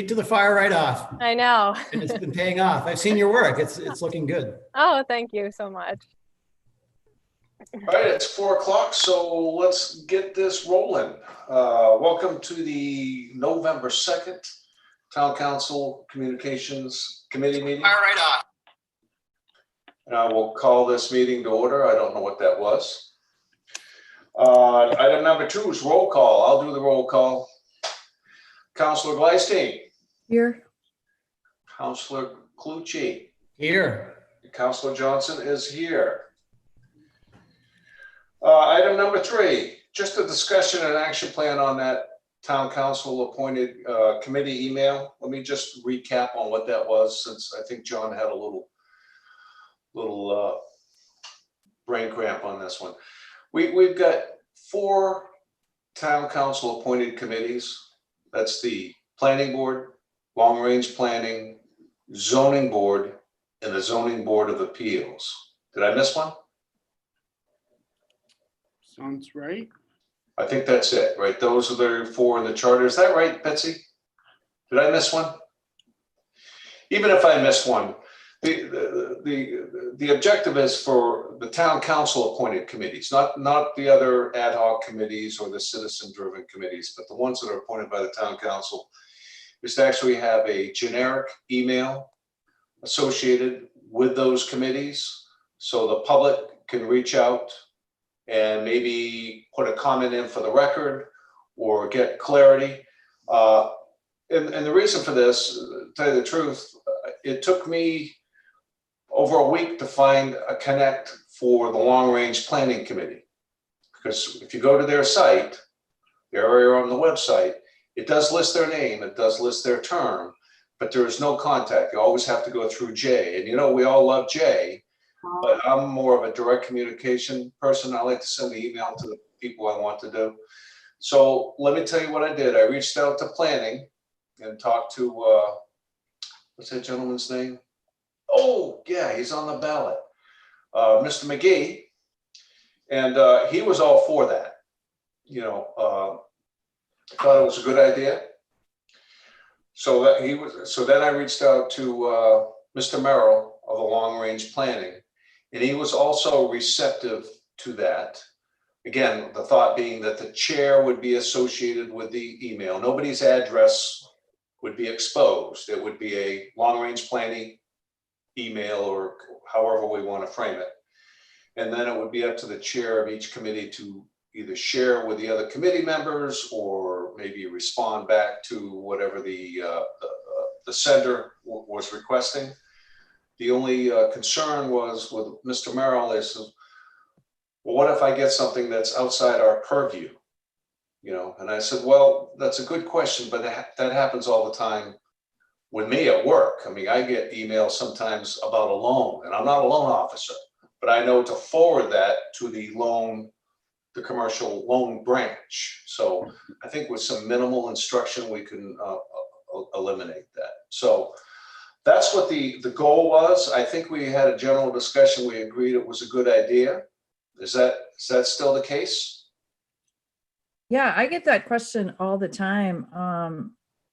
To the fire right off. I know. And it's been paying off. I've seen your work. It's looking good. Oh, thank you so much. All right, it's 4 o'clock, so let's get this rolling. Welcome to the November 2nd Town Council Communications Committee meeting. Fire right off. And I will call this meeting to order. I don't know what that was. Item number 2 is roll call. I'll do the roll call. Councilor Gleistein. Here. Councilor Clucci. Here. Councilor Johnson is here. Item number 3, just a discussion and action plan on that town council appointed committee email. Let me just recap on what that was, since I think John had a little brain cramp on this one. We've got 4 town council appointed committees. That's the planning board, long range planning, zoning board, and the zoning board of appeals. Did I miss one? Sounds right. I think that's it, right? Those are the 4 in the charter. Is that right, Betsy? Did I miss one? Even if I missed one, the objective is for the town council appointed committees, not the other ad hoc committees or the citizen driven committees, but the ones that are appointed by the town council, is to actually have a generic email associated with those committees so the public can reach out and maybe put a comment in for the record or get clarity. And the reason for this, to tell you the truth, it took me over a week to find a connect for the long range planning committee. Because if you go to their site, they're on the website, it does list their name, it does list their term, but there is no contact. You always have to go through Jay. And you know, we all love Jay, but I'm more of a direct communication person. I like to send the email to the people I want to do. So let me tell you what I did. I reached out to planning and talked to, what's that gentleman's name? Oh, yeah, he's on the ballot. Mr. McGee. And he was all for that. You know, I thought it was a good idea. So then I reached out to Mr. Merrill of the long range planning, and he was also receptive to that. Again, the thought being that the chair would be associated with the email. Nobody's address would be exposed. It would be a long range planning email, or however we want to frame it. And then it would be up to the chair of each committee to either share with the other committee members or maybe respond back to whatever the sender was requesting. The only concern was with Mr. Merrill is, well, what if I get something that's outside our purview? You know, and I said, well, that's a good question, but that happens all the time with me at work. I mean, I get emails sometimes about a loan, and I'm not a loan officer, but I know to forward that to the commercial loan branch. So I think with some minimal instruction, we can eliminate that. So that's what the goal was. I think we had a general discussion. We agreed it was a good idea. Is that still the case? Yeah, I get that question all the time.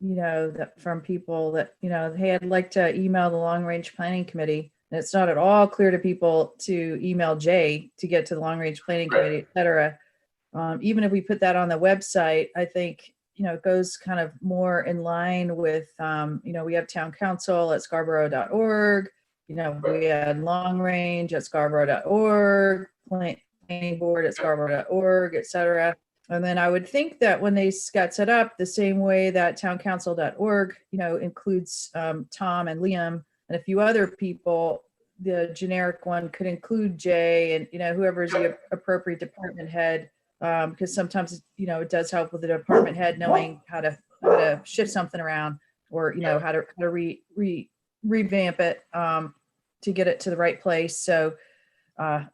You know, that from people that, you know, hey, I'd like to email the long range planning committee. And it's not at all clear to people to email Jay to get to the long range planning committee, et cetera. Even if we put that on the website, I think, you know, it goes kind of more in line with, you know, we have town council at scarborough.org, you know, we had long range at scarborough.org, planning board at scarborough.org, et cetera. And then I would think that when they got set up the same way that towncouncil.org, you know, includes Tom and Liam and a few other people, the generic one could include Jay and, you know, whoever is the appropriate department head, because sometimes, you know, it does help with the department head knowing how to shift something around, or, you know, how to revamp it to get it to the right place. So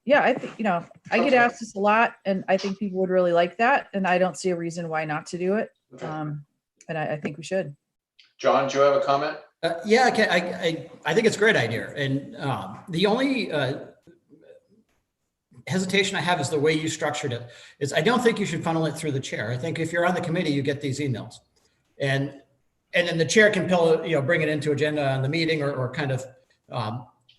yeah, I think, you know, I get asked this a lot, and I think people would really like that, and I don't see a reason why not to do it. And I think we should. John, do you have a comment? Yeah, I think it's a great idea. And the only hesitation I have is the way you structured it. Is I don't think you should funnel it through the chair. I think if you're on the committee, you get these emails. And And then the chair can bring it into agenda on the meeting or kind of,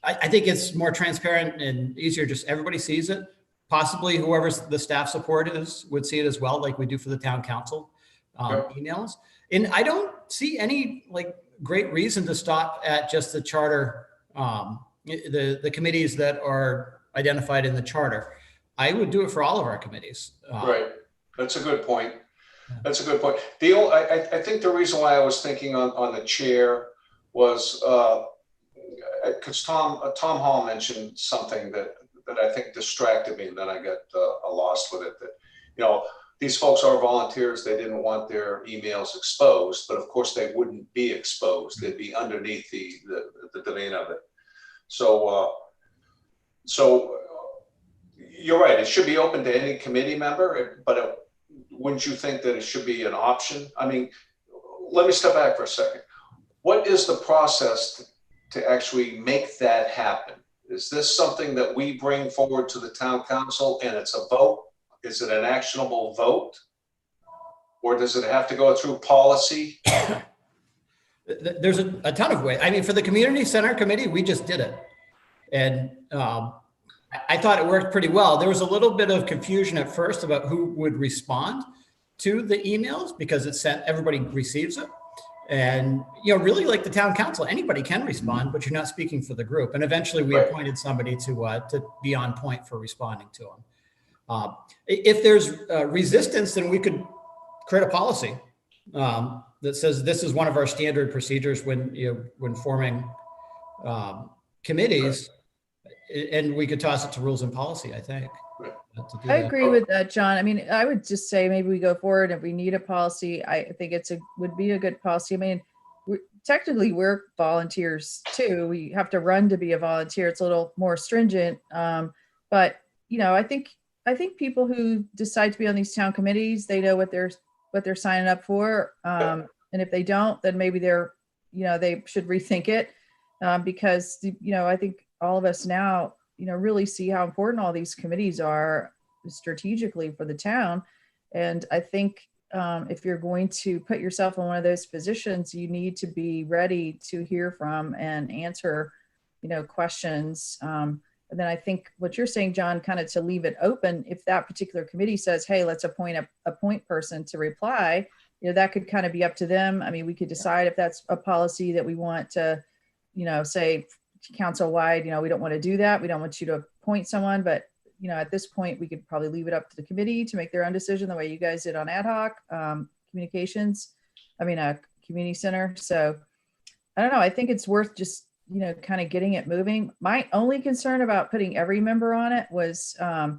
I think it's more transparent and easier, just everybody sees it. Possibly whoever's the staff support is would see it as well, like we do for the town council emails. And I don't see any like great reason to stop at just the charter, the committees that are identified in the charter. I would do it for all of our committees. Right. That's a good point. Yeah. That's a good point. I think the reason why I was thinking on the chair was because Tom Hall mentioned something that I think distracted me, and then I got lost with it. That these folks are volunteers. They didn't want their emails exposed, but of course they wouldn't be exposed. They'd be underneath the domain of it. So you're right. It should be open to any committee member, but wouldn't you think that it should be an option? I mean, let me step back for a second. What is the process to actually make that happen? Is this something that we bring forward to the town council and it's a vote? Is it an actionable vote? Or does it have to go through policy? There's a ton of ways. I mean, for the community center committee, we just did it. And I thought it worked pretty well. There was a little bit of confusion at first about who would respond to the emails because it sent, everybody receives it. And, really like the town council, anybody can respond, but you're not speaking for the group. And eventually we appointed somebody to be on point for responding to them. If there's resistance, then we could create a policy that says this is one of our standard procedures when forming committees. And we could toss it to rules and policy, I think. I agree with that, John. I mean, I would just say maybe we go forward. If we need a policy, I think would be a good policy. I mean, technically we're volunteers too. We have to run to be a volunteer. It's a little more stringent. But I think people who decide to be on these town committees, they know what they're signing up for. And if they don't, then maybe they should rethink it because I think all of us now, really see how important all these committees are strategically for the town. And I think if you're going to put yourself in one of those positions, you need to be ready to hear from and answer, questions. And then I think what you're saying, John, kind of to leave it open, if that particular committee says, hey, let's appoint a point person to reply, that could kind of be up to them. I mean, we could decide if that's a policy that we want to, say, council-wide, we don't want to do that. We don't want you to appoint someone, but at this point, we could probably leave it up to the committee to make their own decision the way you guys did on ad hoc communications. Community center. So I don't know. I think it's worth just, kind of getting it moving. My only concern about putting every member on it was, and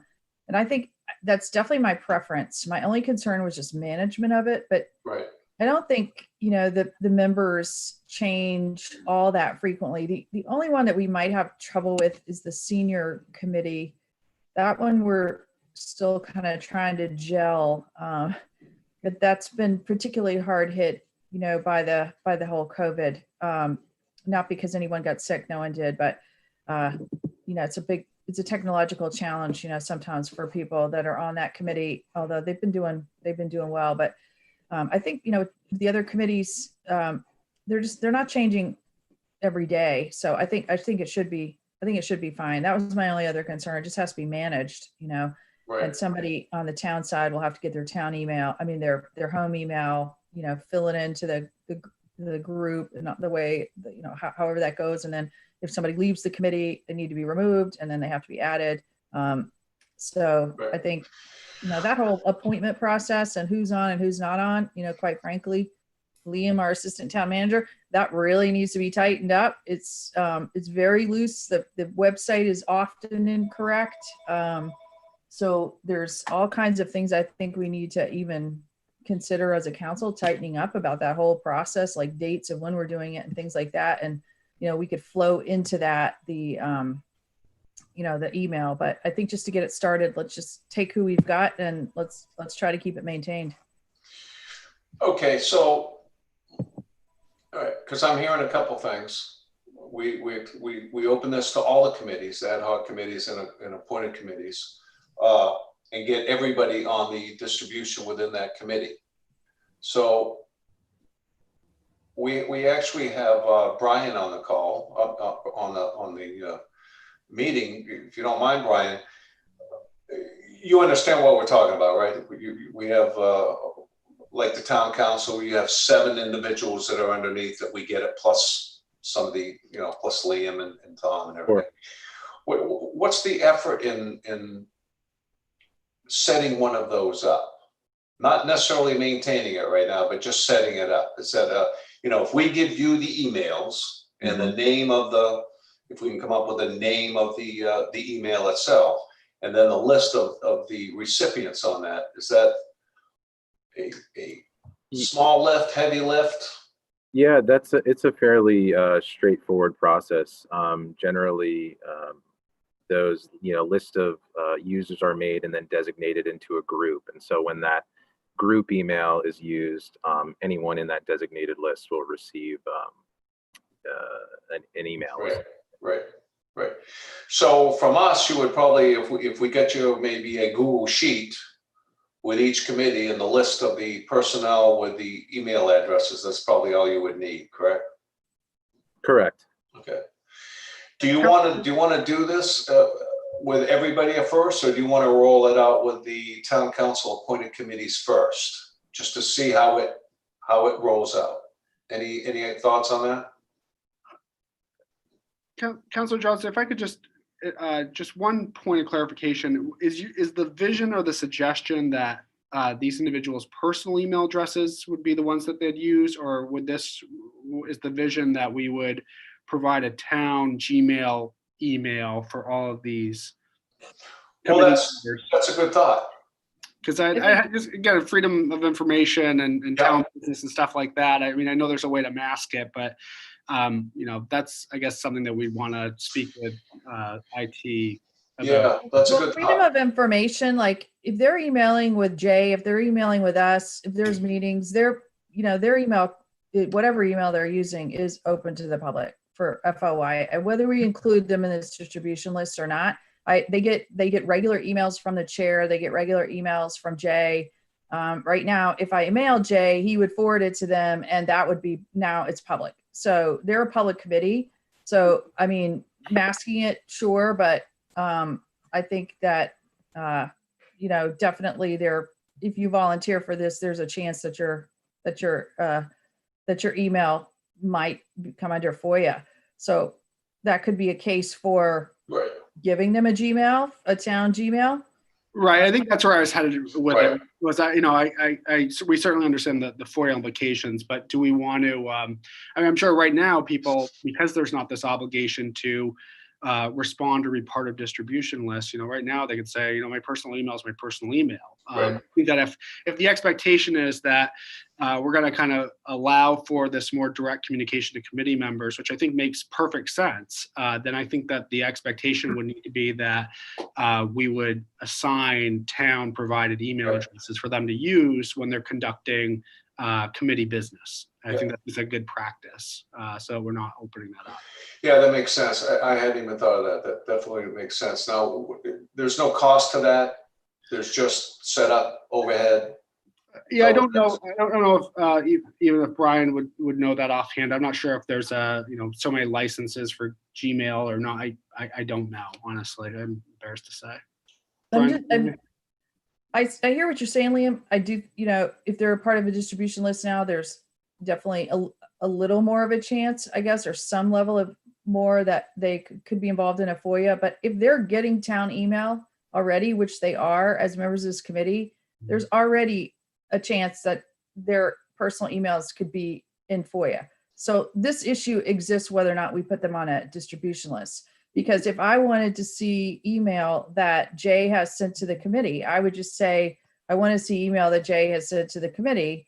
I think that's definitely my preference. My only concern was just management of it, but right. I don't think, the members change all that frequently. The only one that we might have trouble with is the senior committee. That one we're still kind of trying to gel, but that's been particularly hard hit, by the whole COVID. Not because anyone got sick, no one did, but it's a technological challenge, sometimes for people that are on that committee, although they've been doing well, but I think, the other committees, they're not changing every day. So I think it should be fine. That was my only other concern. It just has to be managed, Right. And somebody on the town side will have to get their town email. I mean, their home email, fill it into the group and not the way, however that goes. And then if somebody leaves the committee, they need to be removed and then they have to be added. So Right. I think, that whole appointment process and who's on and who's not on, quite frankly, Liam, our assistant town manager, that really needs to be tightened up. It's very loose. The website is often incorrect. So there's all kinds of things I think we need to even consider as a council tightening up about that whole process, like dates of when we're doing it and things like that. And, we could flow into that, the email, but I think just to get it started, let's just take who we've got and let's try to keep it maintained. Okay, so, all right, because I'm hearing a couple things. We open this to all the committees, ad hoc committees and appointed committees, and get everybody on the distribution within that committee. So we actually have Brian on the call, on the meeting. If you don't mind, Brian, you understand what we're talking about, right? We have, like the town council, you have 7 individuals that are underneath that we get it, plus some of the, plus Liam and Tom and everything. Sure. What's the effort in setting one of those up? Not necessarily maintaining it right now, but just setting it up. Is that, if we give you the emails and the name of if we can come up with the name of the email itself, and then the list of the recipients on that, is that a small lift, heavy lift? Yeah, it's a fairly straightforward process. Generally, those list of users are made and then designated into a group, and so when that group email is used, anyone in that designated list will receive an email. Right. So from us, you would probably, if we get you maybe a Google Sheet with each committee and the list of the personnel with the email addresses, that's probably all you would need, correct? Correct. Okay. Do you want to do this with everybody at first, or do you want to roll it out with the town council appointed committees first, just to see how it rolls out? Any thoughts on that? Councilor Johnson, if I could just one point of clarification, is the vision or the suggestion that these individuals' personal email addresses would be the ones that they'd use, or is the vision that we would provide a town Gmail email for all of these? Well, that's a good thought. Because I just, again, freedom of information and town business and stuff like that. I mean, I know there's a way to mask it, but that's, I guess, something that we want to speak with IT about. Yeah, that's a good freedom of information. Like if they're emailing with Jay, if they're emailing with us, if there's meetings, their email, whatever email they're using, is open to the public for FOI. And whether we include them in this distribution list or not, they get regular emails from the chair. They get regular emails from Jay. Right now, if I email Jay, he would forward it to them, and that would be, now it's public. So they're a public committee. So, I mean, masking it, sure. But I think that, definitely if you volunteer for this, there's a chance that your email might come under FOIA. So that could be a case for giving them a Gmail, a town Gmail. Right. I think that's where I was headed with it. Was that, we certainly understand the FOIA implications, but do we want to, I'm sure right now people, because there's not this obligation to respond or be part of distribution lists, right now they could say, my personal email is my personal email. I think that if the expectation is that we're going to kind of allow for this more direct communication to committee members, which I think makes perfect sense, then I think that the expectation would need to be that we would assign town provided email addresses for them to use when they're conducting committee business. I think that is a good practice. So we're not opening that up. Yeah, that makes sense. I hadn't even thought of that. That definitely makes sense. Now, there's no cost to that. There's just setup overhead. Yeah, I don't know. I don't know if even if Brian would know that offhand. I'm not sure if there's so many licenses for Gmail or not. I don't know, honestly. I'm embarrassed to say. I hear what you're saying, Liam. I do, if they're a part of a distribution list now, there's definitely a little more of a chance, I guess, or some level of more that they could be involved in a FOIA. But if they're getting town email already, which they are as members of this committee, there's already a chance that their personal emails could be in FOIA. So this issue exists whether or not we put them on a distribution list. Because if I wanted to see email that Jay has sent to the committee, I would just say, I want to see email that Jay has sent to the committee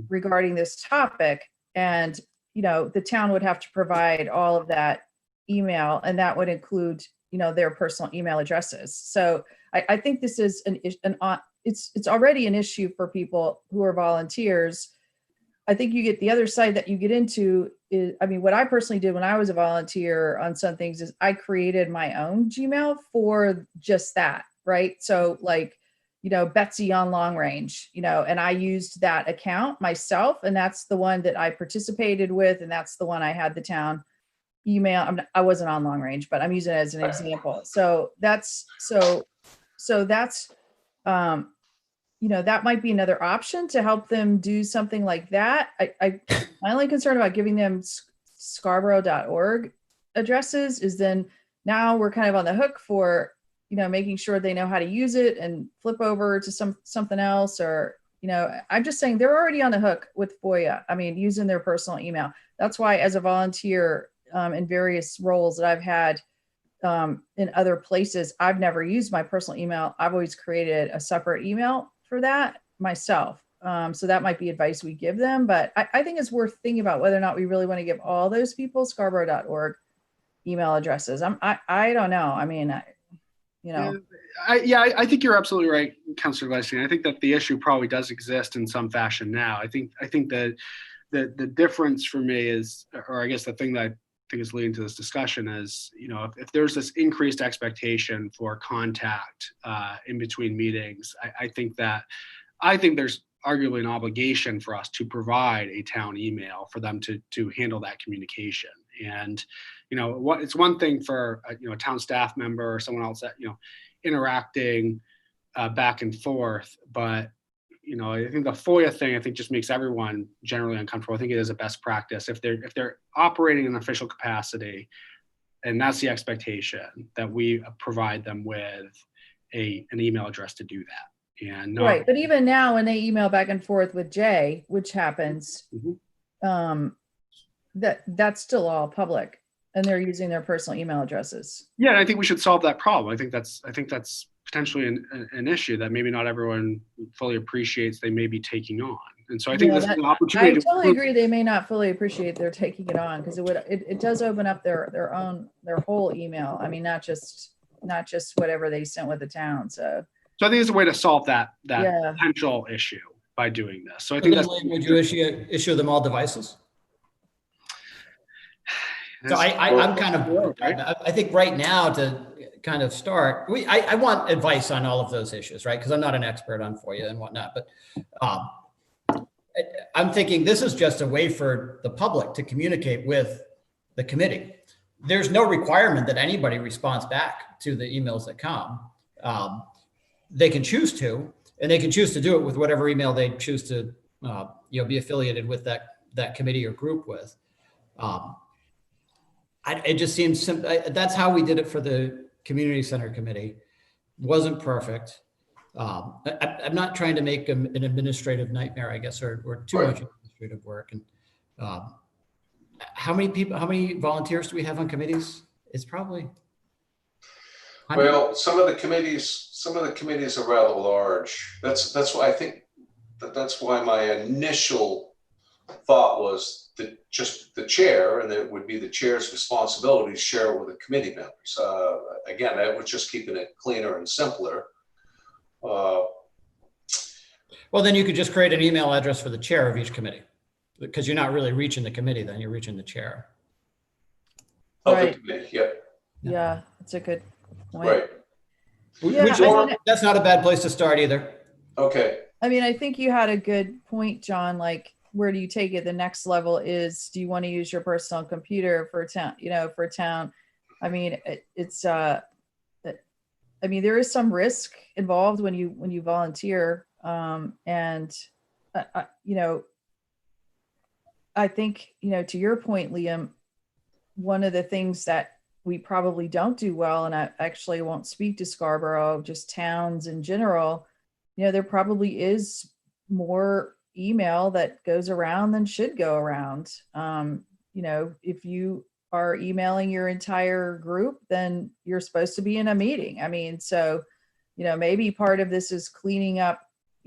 regarding this topic. And, the town would have to provide all of that email, and that would include, their personal email addresses. So I think this is it's already an issue for people who are volunteers. I think you get the other side that you get into is, what I personally did when I was a volunteer on some things is I created my own Gmail for just that, right? So like, Betsy on Long Range, and I used that account myself, and that's the one that I participated with, and that's the one I had the town email. I wasn't on Long Range, but I'm using it as an example. So that's that might be another option to help them do something like that. My only concern about giving them Scarborough.org addresses is then now we're kind of on the hook for, making sure they know how to use it and flip over to something else, or, I'm just saying they're already on the hook with FOIA. I mean, using their personal email. That's why as a volunteer in various roles that I've had in other places, I've never used my personal email. I've always created a separate email for that myself. So that might be advice we give them, but I think it's worth thinking about whether or not we really want to give all those people Scarborough.org email addresses. I don't know. I mean, I think you're absolutely right, Councilor Gleason. I think that the issue probably does exist in some fashion now. I think that the difference for me is, or I guess the thing that I think is leading to this discussion is, if there's this increased expectation for contact in between meetings, I think there's arguably an obligation for us to provide a town email for them to handle that communication. And it's one thing for a town staff member or someone else that interacting back and forth, but I think the FOIA thing just makes everyone generally uncomfortable. I think it is a best practice if they're operating in an official capacity, and that's the expectation, that we provide them with an email address to do that. And not, right, but even now when they email back and forth with Jay, which happens, that's still all public, and they're using their personal email addresses. Yeah, and I think we should solve that problem. I think that's potentially an issue that maybe not everyone fully appreciates they may be taking on. And so I think this is an opportunity. I totally agree. They may not fully appreciate they're taking it on, because it does open up their whole email. I mean, not just whatever they sent with the town. So I think it's a way to solve that potential issue by doing this. So I think would you issue them all devices? So I'm kind of, I think right now to kind of start, I want advice on all of those issues, right? Because I'm not an expert on FOIA and whatnot, but I'm thinking this is just a way for the public to communicate with the committee. There's no requirement that anybody responds back to the emails that come. They can choose to, and they can choose to do it with whatever email they choose to be affiliated with that committee or group with. It just seems simple. That's how we did it for the community center committee. Wasn't perfect. I'm not trying to make an administrative nightmare, I guess, or too much administrative work. And how many volunteers do we have on committees? It's probably 100. Well, some of the committees are rather large. That's why I think that's why my initial thought was that just the chair, and it would be the chair's responsibility to share it with the committee members. Again, that was just keeping it cleaner and simpler. Well, then you could just create an email address for the chair of each committee, because you're not really reaching the committee, then you're reaching the chair. Of Right. the committee, yep. Yeah, that's a good point. Right. That's not a bad place to start either. Okay. I mean, I think you had a good point, John. Like, where do you take it? The next level is, do you want to use your personal computer for town? For town. I mean, there is some risk involved when you volunteer, and I think to your point, Liam, one of the things that we probably don't do well, and I actually won't speak to Scarborough, just towns in general, there probably is more email that goes around than should go around. If you are emailing your entire group, then you're supposed to be in a meeting. I mean, so, maybe part of this is cleaning up,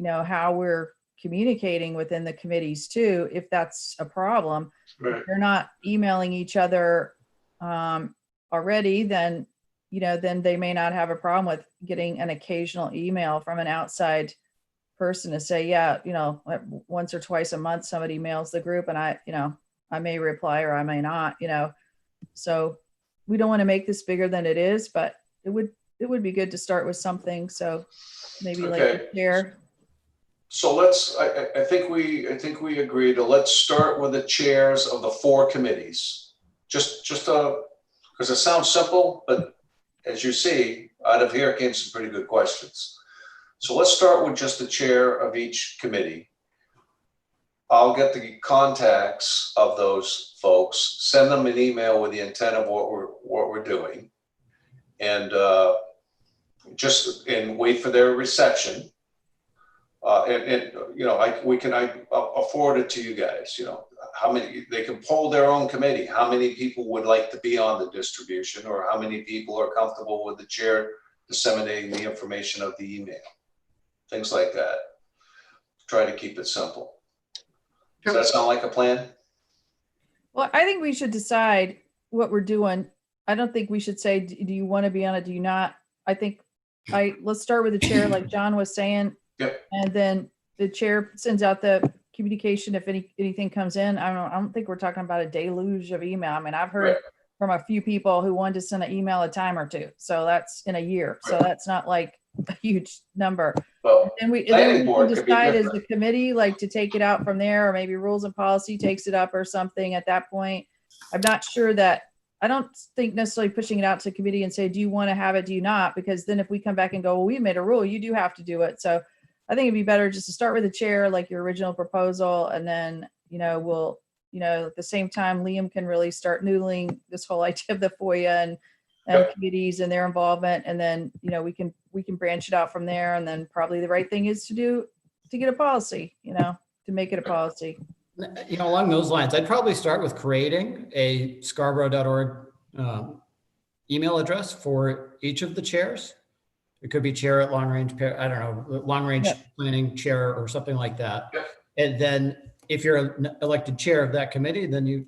how we're communicating within the committees too, if that's a problem. Right. If they're not emailing each other already, then they may not have a problem with getting an occasional email from an outside person to say, once or twice a month somebody mails the group, and I may reply or I may not. So we don't want to make this bigger than it is, but it would it would be good to start with something. So maybe like Okay. the chair. So I think we agree to, let's start with the chairs of the 4 committees. Just because it sounds simple, but as you see, out of here came some pretty good questions. So let's start with just the chair of each committee. I'll get the contacts of those folks, send them an email with the intent of what we're doing, and wait for their reception. And you know, I'll forward it to you guys. You know, how many, they can poll their own committee. How many people would like to be on the distribution, or how many people are comfortable with the chair disseminating the information of the email, things like that. Try to keep it simple. Does that sound like a plan? Well, I think we should decide what we're doing. I don't think we should say, do you want to be on it? Do you not? I think let's start with the chair, like John was saying. Yep. And then the chair sends out the communication if anything comes in. I don't think we're talking about a deluge of email. I mean, I've heard from a few people who wanted to send an email a time or two. So that's in a year. So that's not like a huge number. Well, and we planning can board could be decide as different. the committee, like, to take it out from there, or maybe rules and policy takes it up or something at that point. I'm not sure that, I don't think necessarily pushing it out to committee and say, do you want to have it? Do you not? Because then if we come back and go, well, we made a rule, you do have to do it. So I think it'd be better just to start with the chair, like your original proposal. And then, you know, we'll, you know, at the same time, Liam can really start noodling this whole idea of the FOIA and committees and their involvement. And then, you know, we can branch it out from there. And then probably the right thing is to get a policy, you know, to make it a policy. You know, along those lines, I'd probably start with creating a Scarborough.org email address for each of the chairs. It could be chair at long range, I don't know, long range planning chair or something like that. Yeah. And then if you're an elected chair of that committee, then you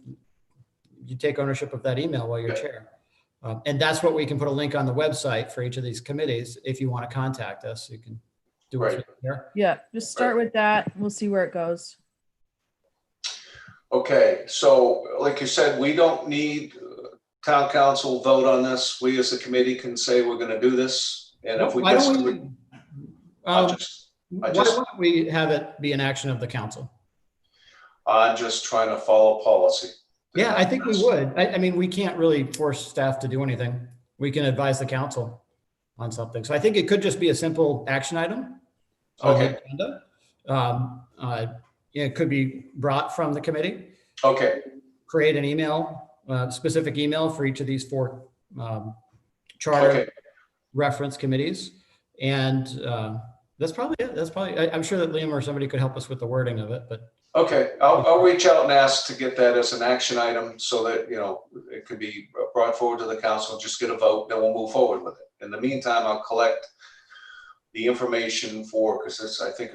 take ownership of that email while you're chair. And that's what we can put a link on the website for each of these committees. If you want to contact us, you can do it through there. Yeah, just start with that. We'll see where it goes. Okay, so like you said, we don't need town council vote on this. We as a committee can say we're going to do this. And if we Why don't disagree, why don't we have it be an action of the council? I'm just trying to follow policy. Yeah, I think we would. I mean, we can't really force staff to do anything. We can advise the council on something. So I think it could just be a simple action item on the agenda. It could be brought from the committee. Okay. Create an email, specific email for each of these 4 charter reference committees. And that's probably it. I'm sure that Liam or somebody could help us with the wording of it, but. Okay, I'll reach out and ask to get that as an action item so that, you know, it could be brought forward to the council, just get a vote, then we'll move forward with it. In the meantime, I'll collect the information because this, I think,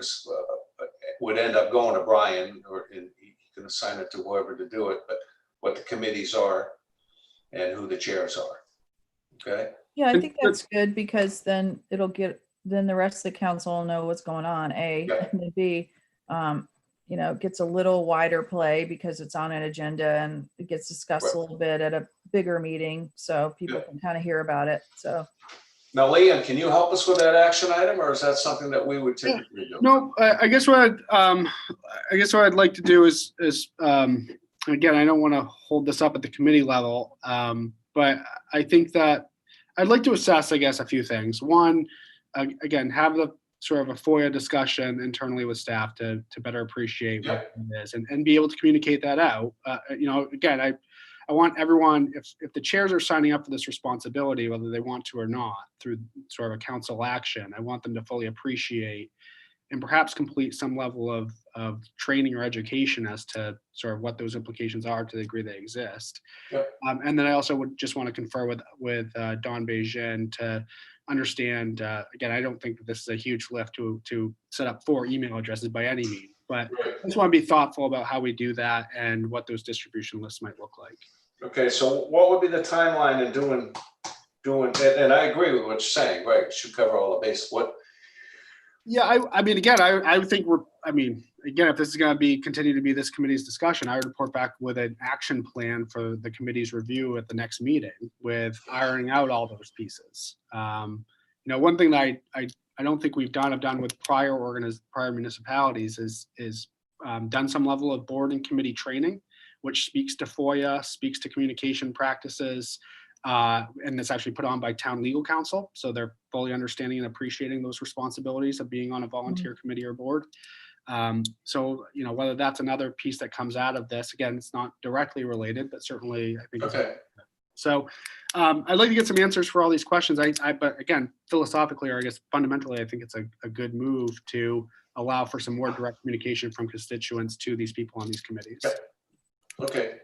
would end up going to Brian, and he can assign it to whoever to do it, but what the committees are and who the chairs are. Okay? Yeah, I think that's good, because then then the rest of the council will know what's going on, A, and then B, you know, gets a little wider play because it's on an agenda and it gets discussed a little bit at a bigger meeting, so people can kind of hear about it. So now, Liam, can you help us with that action item, or is that something that we would typically do? No, I guess what I'd like to do is again, I don't want to hold this up at the committee level, but I think that I'd like to assess, I guess, a few things. One, again, have the sort of a FOIA discussion internally with staff to better appreciate what it is and be able to communicate that out. You know, again, I want everyone, if the chairs are signing up for this responsibility, whether they want to or not, through sort of a council action, I want them to fully appreciate and perhaps complete some level of training or education as to sort of what those implications are to the degree they exist. And then I also would just want to confer with Don Beijing to understand, again, I don't think that this is a huge lift to set up 4 email addresses by any means, but I just want to be thoughtful about how we do that and what those distribution lists might look like. Okay, so what would be the timeline in doing, and I agree with what you're saying, right? Should cover all the bases. Yeah, I mean, again, I think again, if this is going to continue to be this committee's discussion, I would report back with an action plan for the committee's review at the next meeting with ironing out all those pieces. One thing that I don't think I've done with prior municipalities is done some level of board and committee training, which speaks to FOIA, speaks to communication practices, and it's actually put on by town legal counsel. So they're fully understanding and appreciating those responsibilities of being on a volunteer committee or board. So, whether that's another piece that comes out of this, again, it's not directly related, but certainly I think. Okay. So I'd like to get some answers for all these questions. But again, philosophically, or I guess fundamentally, I think it's a good move to allow for some more direct communication from constituents to these people on these committees. Okay.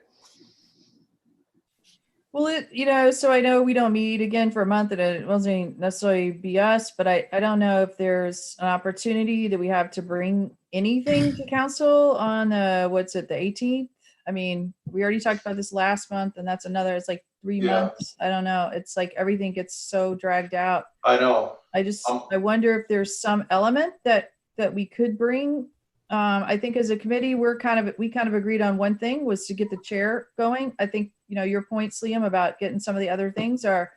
Well, so I know we don't meet again for a month, and it wasn't necessarily be us, but I don't know if there's an opportunity that we have to bring anything to council on the 18th. I mean, we already talked about this last month, and that's it's like 3 months. I don't know. It's like everything gets so dragged out. I know. I wonder if there's some element that we could bring. I think as a committee, we kind of agreed on one thing, was to get the chair going. I think, your points, Liam, about getting some of the other things are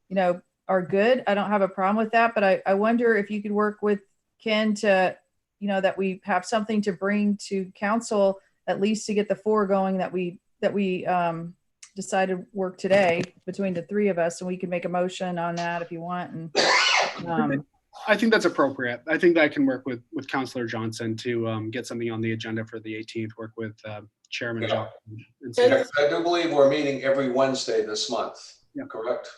good. I don't have a problem with that, but I wonder if you could work with Ken to, that we have something to bring to council, at least to get the 4 going that we decided work today between the 3 of us, and we can make a motion on that if you want. And I think that's appropriate. I think that I can work with Councillor Johnson to get something on the agenda for the 18th, work with Chairman Johnson. I do believe we're meeting every Wednesday this month, correct?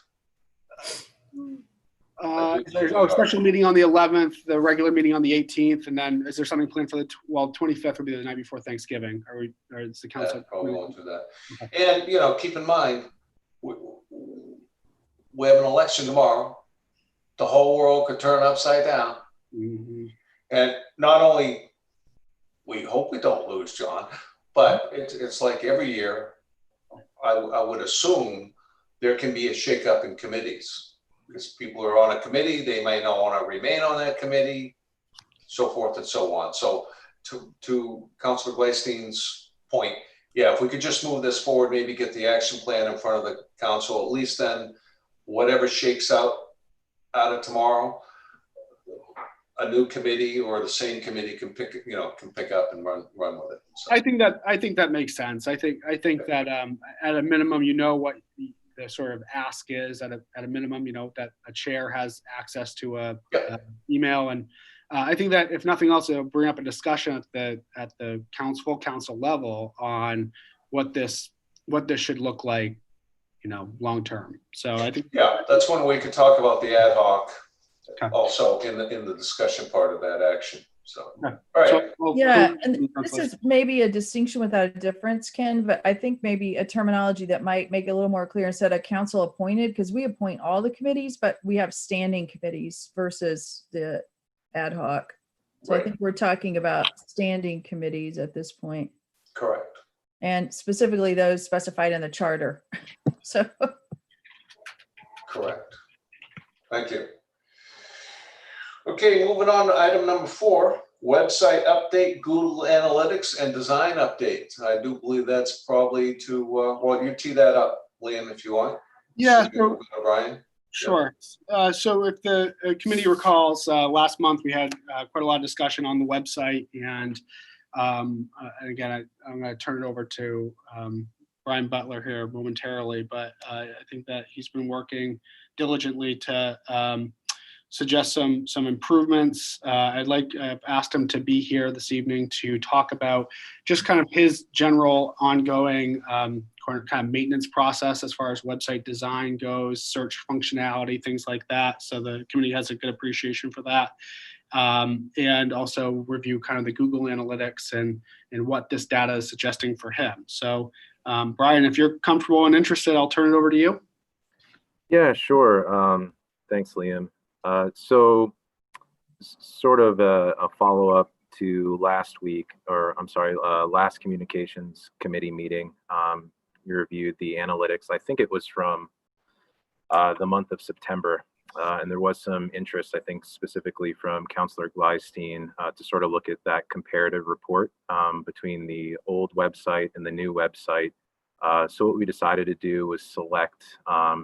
There's a special meeting on the 11th, the regular meeting on the 18th, and then is there something planned for the 25th would be the night before Thanksgiving? Or is the council? Probably won't do that. Okay. And, keep in mind, we have an election tomorrow. The whole world could turn upside down. Mm-hmm. And not only, we hope we don't lose John, but it's like every year, I would assume there can be a shakeup in committees, because people are on a committee, they may not want to remain on that committee, so forth and so on. So to Councilor Glaistein's point, if we could just move this forward, maybe get the action plan in front of the council, at least then whatever shakes out of tomorrow, a new committee or the same committee can pick up and run with it. So. I think that makes sense. I think that at a minimum, what the sort of ask is at a minimum, that a chair has access to a email, and I think that if nothing else, it'll bring up a discussion at the council level on what this should look like, long term. So I think that's when we could talk about the ad hoc also in the discussion part of that action. So all right. And this is maybe a distinction without a difference, Ken, but I think maybe a terminology that might make it a little more clear instead of council appointed, because we appoint all the committees, but we have standing committees versus the ad hoc. So I think we're talking about standing committees at this point. Correct. And specifically those specified in the charter. So. Correct. Thank you. Okay, moving on to item number 4, website update, Google Analytics and design update. I do believe that's probably to, you tee that up, Liam, if you want. Yeah. Brian. Sure. So if the committee recalls, last month we had quite a lot of discussion on the website, and again, I'm going to turn it over to Brian Butler here momentarily, but I think that he's been working diligently to suggest some improvements. I've asked him to be here this evening to talk about just kind of his general ongoing kind of maintenance process as far as website design goes, search functionality, things like that. So the committee has a good appreciation for that. And also review kind of the Google Analytics and what this data is suggesting for him. So Brian, if you're comfortable and interested, I'll turn it over to you. Yeah, sure. Thanks, Liam. So sort of a follow-up to last communications committee meeting. You reviewed the analytics. I think it was from the month of September And there was some interest, I think, specifically from Councillor Gleistein to sort of look at that comparative report between the old website and the new website. So what we decided to do was select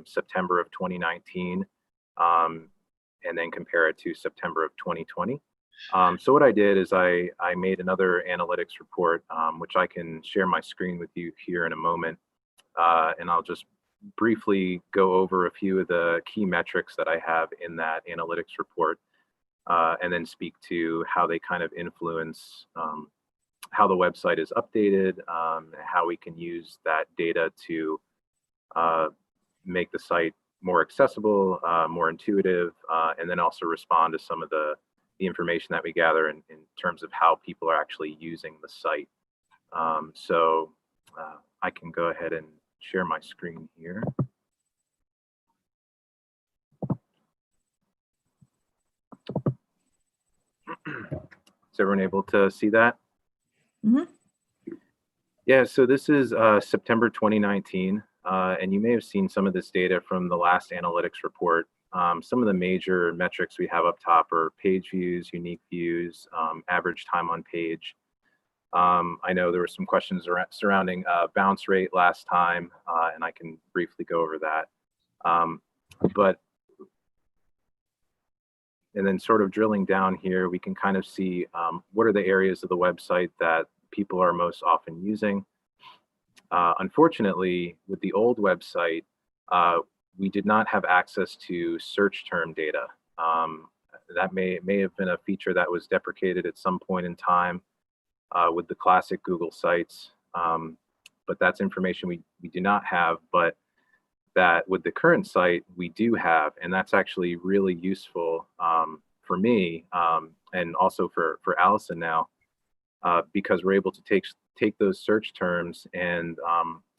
September of 2019 and then compare it to September of 2020. So what I did is I made another analytics report, which I can share my screen with you here in a moment. And I'll just briefly go over a few of the key metrics that I have in that analytics report, and then speak to how they kind of influence how the website is updated, how we can use that data to make the site more accessible, more intuitive, and then also respond to some of the information that we gather in terms of how people are actually using the site. So I can go ahead and share my screen here. Is everyone able to see that? Mm-hmm. Yeah, so this is September 2019, and you may have seen some of this data from the last analytics report. Some of the major metrics we have up top are page views, unique views, average time on page. I know there were some questions surrounding bounce rate last time, and I can briefly go over that. And then sort of drilling down here, we can kind of see what are the areas of the website that people are most often using. Unfortunately, with the old website, we did not have access to search term data. That may have been a feature that was deprecated at some point in time with the classic Google sites, but that's information we do not have, but that with the current site we do have, and that's actually really useful for me and also for Allison now, because we're able to take those search terms, and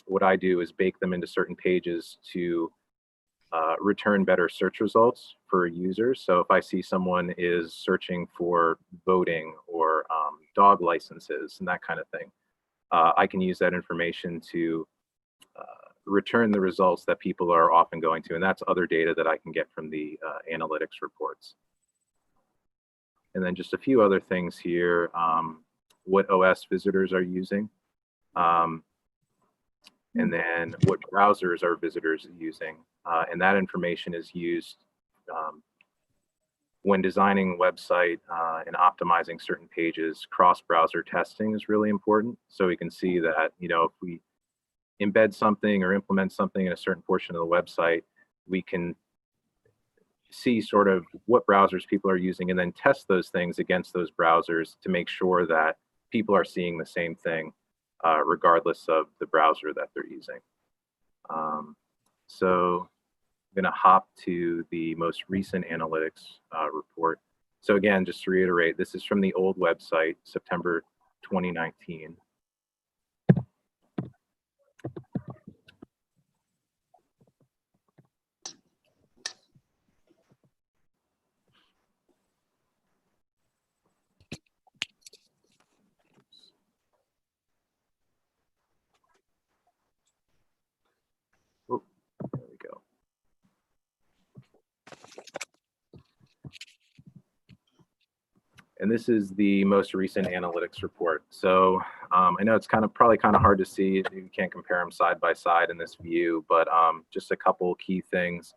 what I do is bake them into certain pages to return better search results for users. So if I see someone is searching for voting or dog licenses and that kind of thing, I can use that information to return the results that people are often going to, and that's other data that I can get from the analytics reports. And then just a few other things here, what OS visitors are using, and then what browsers are visitors using, and that information is used when designing website and optimizing certain pages. Cross-browser testing is really important, so we can see that, you know, if we embed something or implement something in a certain portion of the website, we can see sort of what browsers people are using and then test those things against those browsers to make sure that people are seeing the same thing regardless of the browser that they're using. So I'm going to hop to the most recent analytics report. So again, just to reiterate, this is from the old website, September 2019. Oh, there we go. And this is the most recent analytics report. So I know it's probably kind of hard to see. You can't compare them side by side in this view, but just a couple key things.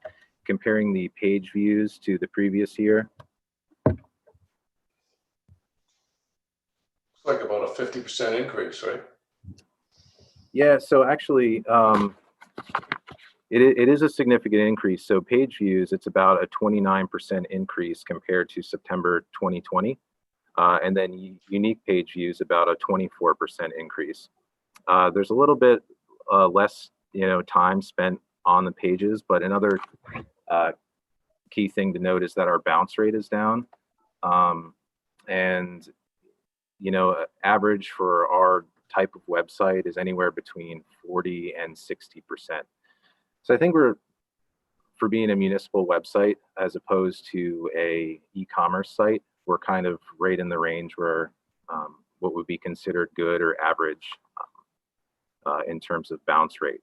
Comparing the page views to the previous year. It's like about a 50% increase, right? Yeah, so actually, it is a significant increase. So page views, it's about a 29% increase compared to September 2020. And then unique page views, about a 24% increase. There's a little bit less, time spent on the pages, but another key thing to note is that our bounce rate is down. And, average for our type of website is anywhere between 40 and 60%. So I think for being a municipal website as opposed to a e-commerce site, we're kind of right in the range where what would be considered good or average in terms of bounce rate.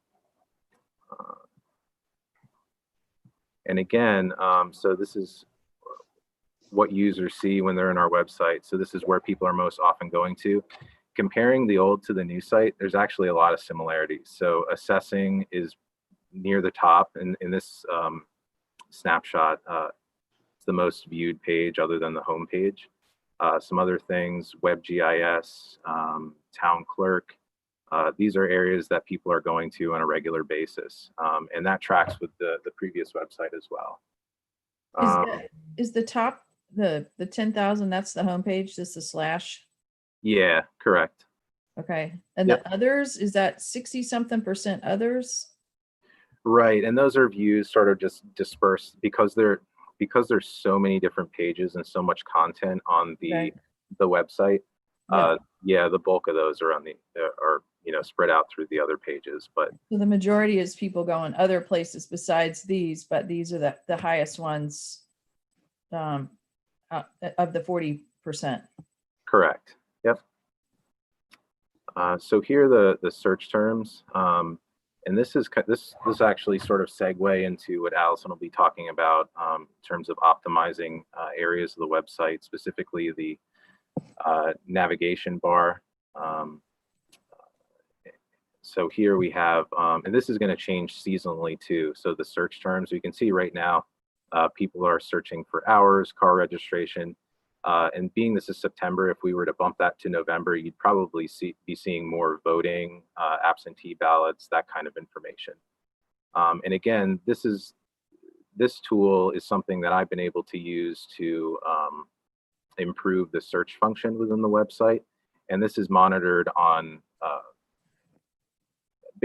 And again, so this is what users see when they're in our website. So this is where people are most often going to. Comparing the old to the new site, there's actually a lot of similarities. So assessing is near the top in this snapshot. It's the most viewed page other than the home page. Some other things, WebGIS, town clerk. These are areas that people are going to on a regular basis. And that tracks with the previous website as well. Is the top, the 10,000, that's the homepage, this is slash? Yeah, correct. Okay. And Yep. the others, is that 60 something % others? Right, and those are views sort of just dispersed because there's so many different pages and so much content on the website. Yeah. Yeah, the bulk of those are on the are spread out through the other pages, but So the majority is people going other places besides these, but these are the highest ones of the 40%. correct. Yep. So here are the search terms, and this actually sort of segue into what Allison will be talking about in terms of optimizing areas of the website, specifically the navigation bar. So here we have, and this is going to change seasonally too. So the search terms, you can see right now, people are searching for hours, car registration, and being this is September, if we were to bump that to November, you'd probably be seeing more voting, absentee ballots, that kind of information. And again, this tool is something that I've been able to use to improve the search function within the website. And this is monitored on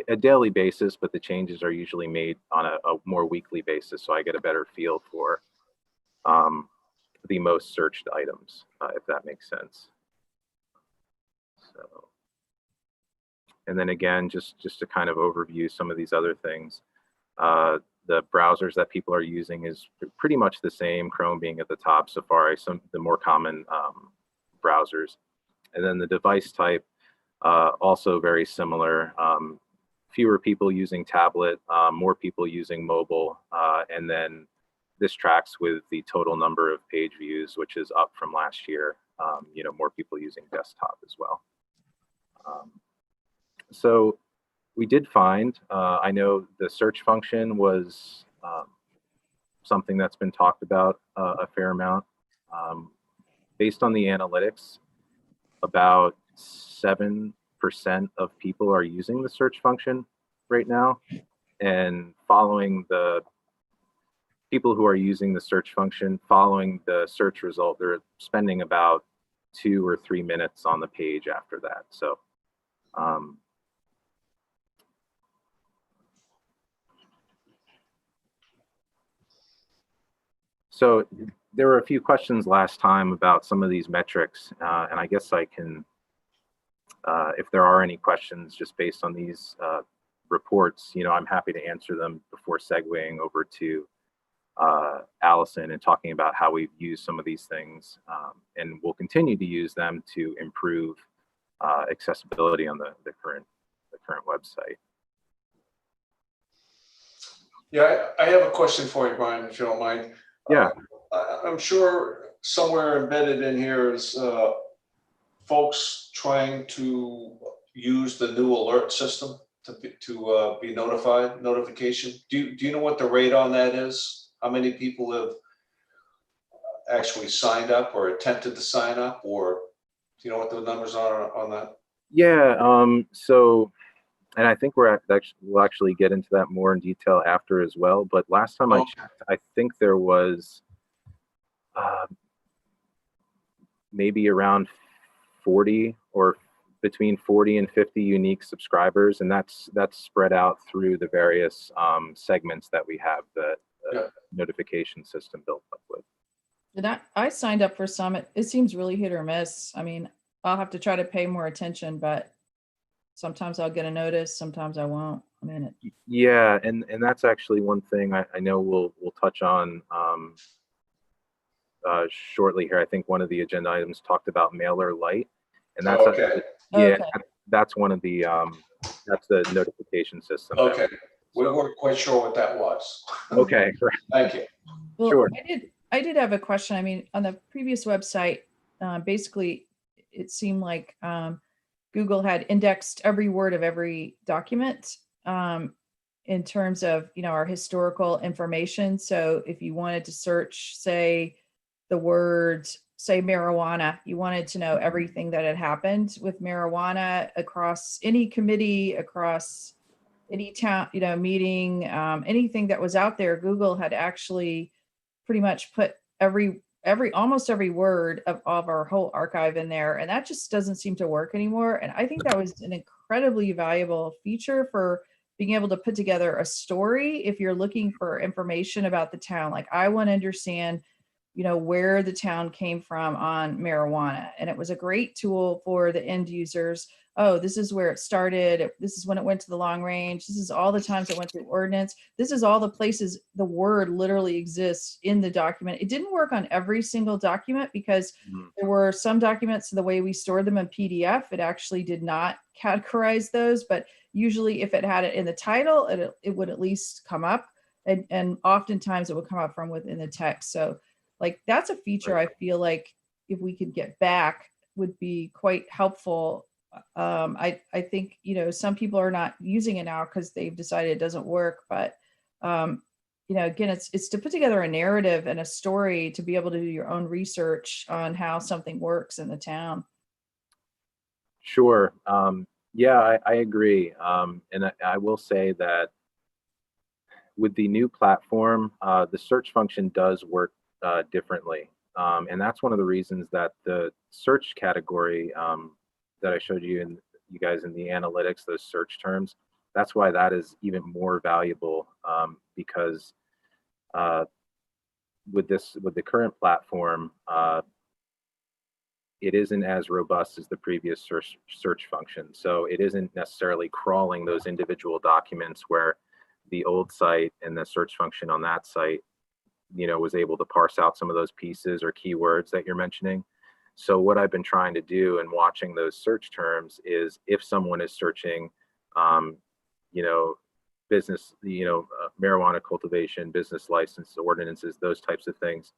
a daily basis, but the changes are usually made on a more weekly basis. So I get a better feel for the most searched items, if that makes sense. So, and then again, just to kind of overview some of these other things, the browsers that people are using is pretty much the same, Chrome being at the top, Safari, the more common browsers. And then the device type, also very similar. Fewer people using tablet, more people using mobile, and then this tracks with the total number of page views, which is up from last year. More people using desktop as well. So we did find, I know the search function was something that's been talked about a fair amount. Based on the analytics, about 7% of people are using the search function right now. And following the people who are using the search function, following the search result, they're spending about 2 or 3 minutes on the page after that. So so there were a few questions last time about some of these metrics, and I guess I can, if there are any questions just based on these reports, I'm happy to answer them before segueing over to Allison and talking about how we've used some of these things, and we'll continue to use them to improve accessibility on the current website. Yeah, I have a question for you, Brian, if you don't mind. Yeah. I'm sure somewhere embedded in here is folks trying to use the new alert system to be notification. Do you know what the rate on that is? How many people have actually signed up or attempted to sign up, or do you know what the numbers are on that? Yeah. So, and I think we'll actually get into that more in detail after as well. But last time I checked, I think there was maybe around 40 or between 40 and 50 unique subscribers, and that's spread out through the various segments that we have the notification system built up with. And I signed up for some. It seems really hit or miss. I mean, I'll have to try to pay more attention, but sometimes I'll get a notice, sometimes I won't. I mean, yeah, and that's actually one thing I know we'll touch on shortly here. I think one of the agenda items talked about Mailer Lite, and that's okay. That's one of the that's the notification system. Okay. We weren't quite sure what that was. Okay, Thank you. Well, Sure. I did have a question. I mean, on the previous website, basically, it seemed like Google had indexed every word of every document in terms of, our historical information. So if you wanted to search, say, the word, say marijuana, you wanted to know everything that had happened with marijuana across any committee, across any town, meeting, anything that was out there, Google had actually pretty much put almost every word of our whole archive in there. And that just doesn't seem to work anymore. And I think that was an incredibly valuable feature for being able to put together a story. If you're looking for information about the town, like I want to understand, where the town came from on marijuana. And it was a great tool for the end users. Oh, this is where it started. This is when it went to the long range. This is all the times it went through ordinance. This is all the places the word literally exists in the document. It didn't work on every single document because there were some documents, the way we stored them in PDF, it actually did not categorize those. But usually if it had it in the title, it would at least come up. And oftentimes it would come up from within the text. So like that's a feature I feel like if we could get back would be quite helpful. I think, some people are not using it now because they've decided it doesn't work. But, again, it's to put together a narrative and a story to be able to do your own research on how something works in the town. Sure. Yeah, I agree. And I will say that with the new platform, the search function does work differently. And that's one of the reasons that the search category that I showed you guys in the analytics, those search terms, that's why that is even more valuable because with the current platform, it isn't as robust as the previous search function. So it isn't necessarily crawling those individual documents where the old site and the search function on that site, was able to parse out some of those pieces or keywords that you're mentioning. So what I've been trying to do and watching those search terms is if someone is searching, business, marijuana cultivation, business license, ordinances, those types of things,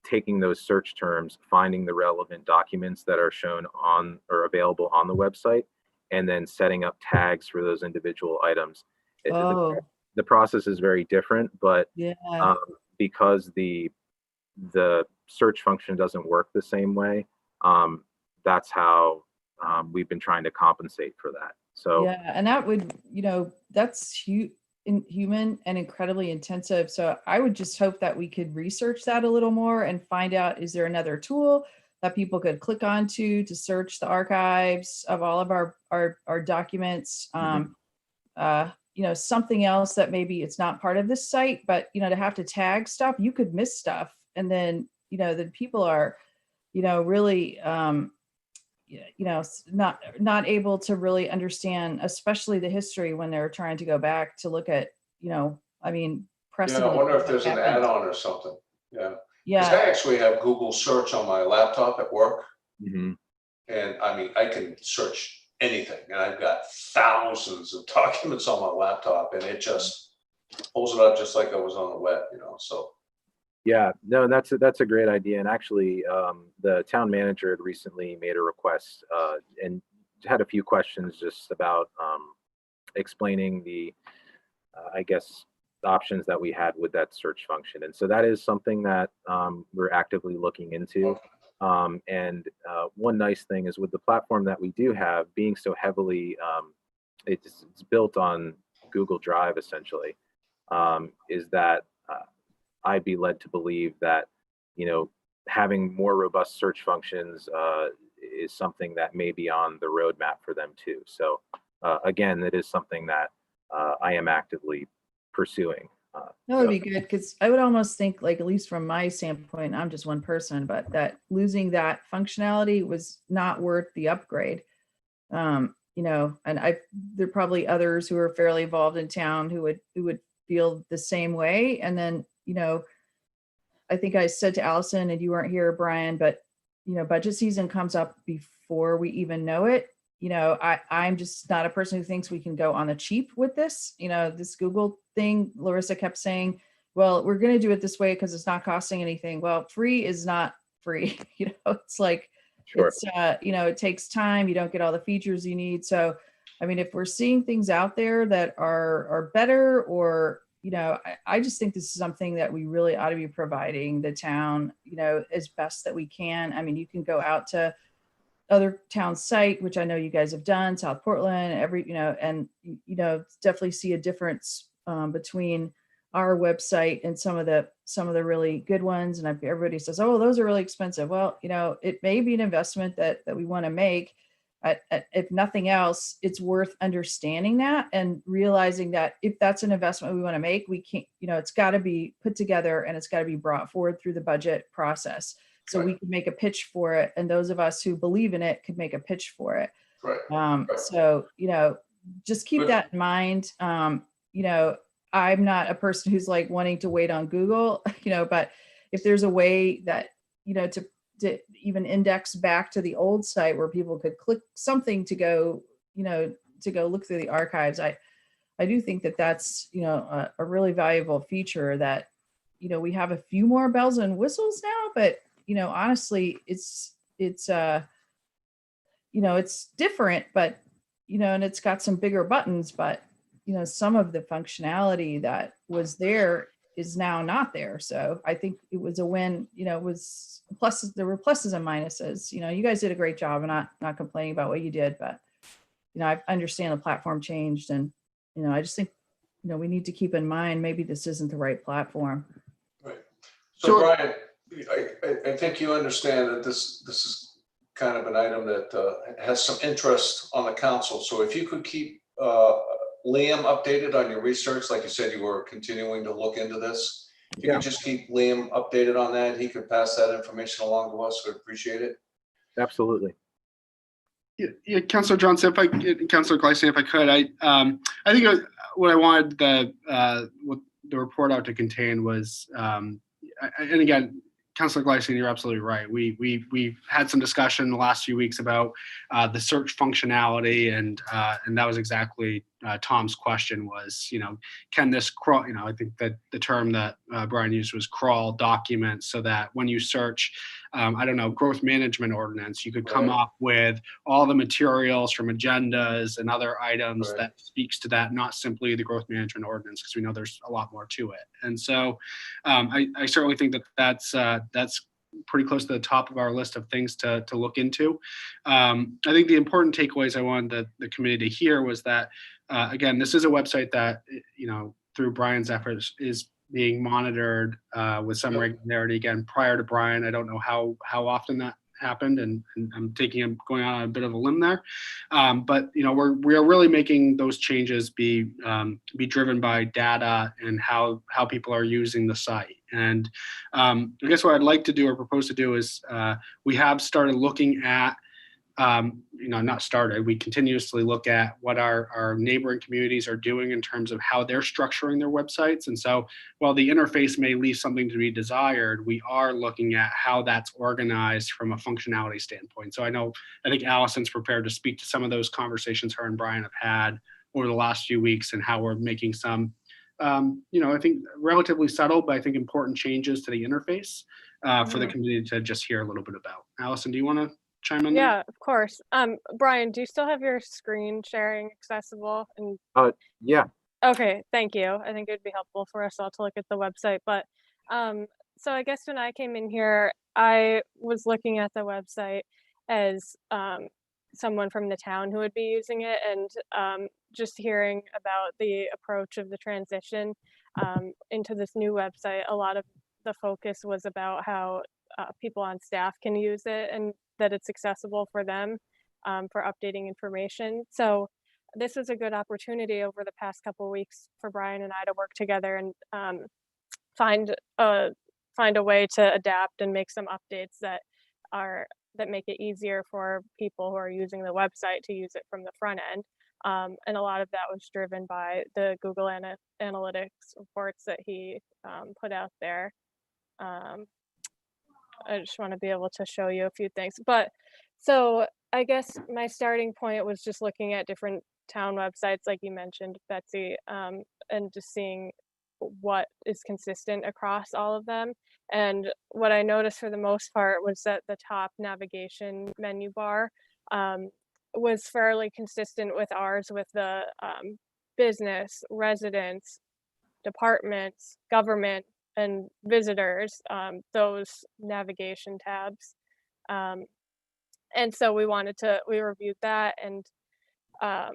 taking those search terms, finding the relevant documents that are shown on or available on the website, and then setting up tags for those individual items. The process is very different, but Yeah. Because the search function doesn't work the same way, that's how we've been trying to compensate for that. So yeah, and that would, that's human and incredibly intensive. So I would just hope that we could research that a little more and find out, is there another tool that people could click onto to search the archives of all of our documents? Something else that maybe it's not part of this site, but, to have to tag stuff, you could miss stuff. And then, then people are, really, not able to really understand, especially the history when they're trying to go back to look at, precedent. I wonder if there's an add-on or something. Yeah. Because Yeah. I actually have Google search on my laptop at work. mhm. And I can search anything, and I've got thousands of documents on my laptop, and it just pulls it up just like I was on the web, so. Yeah, no, that's a great idea. And actually, the town manager had recently made a request and had a few questions just about explaining the, I guess, options that we had with that search function. And so that is something that we're actively looking into. And one nice thing is with the platform that we do have, being so heavily, it's built on Google Drive essentially, is that I'd be led to believe that, having more robust search functions is something that may be on the roadmap for them too. So again, it is something that I am actively pursuing. That would be good, because I would almost think, like, at least from my standpoint, I'm just one person, but that losing that functionality was not worth the upgrade. And there are probably others who are fairly involved in town who would feel the same way. And then, I think I said to Allison, and you weren't here, Brian, but budget season comes up before we even know it. I'm just not a person who thinks we can go on the cheap with this. This Google thing, Larissa kept saying, well, we're going to do it this way because it's not costing anything. Well, free is not free. It's like, Sure. it's, it takes time. You don't get all the features you need. So, I mean, if we're seeing things out there that are better, or, I just think this is something that we really ought to be providing the town, as best that we can. I mean, you can go out to other town site, which I know you guys have done, South Portland, and definitely see a difference between our website and some of the really good ones. And everybody says, oh, those are really expensive. Well, it may be an investment that we want to make. If nothing else, it's worth understanding that and realizing that if that's an investment we want to make, we can't, it's got to be put together and it's got to be brought forward through the budget process. So we could make a pitch for it. And those of us who believe in it could make a pitch for it. Right. So, just keep that in mind. I'm not a person who's like wanting to wait on Google, but if there's a way that, to even index back to the old site where people could click something to go look through the archives, I do think that that's, a really valuable feature that, we have a few more bells and whistles now, but honestly, it's different, but, and it's got some bigger buttons, but, some of the functionality that was there is now not there. So I think it was a win, it was pluses, there were pluses and minuses. You guys did a great job, and not complaining about what you did, but, I understand the platform changed, and, I just think, we need to keep in mind, maybe this isn't the right platform. Right. So Brian, I think you understand that this is kind of an item that has some interest on the council. So if you could keep Liam updated on your research, like you said, you were continuing to look into this. If you could just keep Liam updated on that, he could pass that information along to us. We'd appreciate it. Absolutely. Yeah, Councilor Johnson, Councilor Gleason, if I could, I think what I wanted what the report out to contain was, and again, Councilor Gleason, you're absolutely right. We've had some discussion in the last few weeks about the search functionality, and that was exactly Tom's question was, can this crawl? I think that the term that Brian used was crawl documents, so that when you search, growth management ordinance, you could come up with all the materials from agendas and other items that speaks to that, not simply the growth management ordinance, because we know there's a lot more to it. And so I certainly think that's pretty close to the top of our list of things to look into. I think the important takeaways I wanted the committee to hear was that, again, this is a website that, through Brian's efforts is being monitored with some regularity. Again, prior to Brian, I don't know how often that happened, and I'm going on a bit of a limb there. But we are really making those changes be driven by data and how people are using the site. And I guess what I'd like to do or propose to do is we have started looking at not started, we continuously look at what our neighboring communities are doing in terms of how they're structuring their websites. And so while the interface may leave something to be desired, we are looking at how that's organized from a functionality standpoint. So I think Allison's prepared to speak to some of those conversations her and Brian have had over the last few weeks, and how we're making some, I think relatively subtle, but I think important changes to the interface for the community to just hear a little bit about. Allison, do you want to chime in? Yeah, of course. Brian, do you still have your screen sharing accessible? And yeah. Okay, thank you. I think it would be helpful for us all to look at the website. But so I guess when I came in here, I was looking at the website as someone from the town who would be using it, and just hearing about the approach of the transition into this new website. A lot of the focus was about how people on staff can use it, and that it's accessible for them for updating information. So this was a good opportunity over the past couple of weeks for Brian and I to work together and find a way to adapt and make some updates that make it easier for people who are using the website to use it from the front end. And a lot of that was driven by the Google Analytics reports that he put out there. I just want to be able to show you a few things. But so I guess my starting point was just looking at different town websites, like you mentioned, Betsy, and just seeing what is consistent across all of them. And what I noticed for the most part was that the top navigation menu bar was fairly consistent with ours, with the business, residents, departments, government, and visitors, those navigation tabs. Um, and so we reviewed that, um,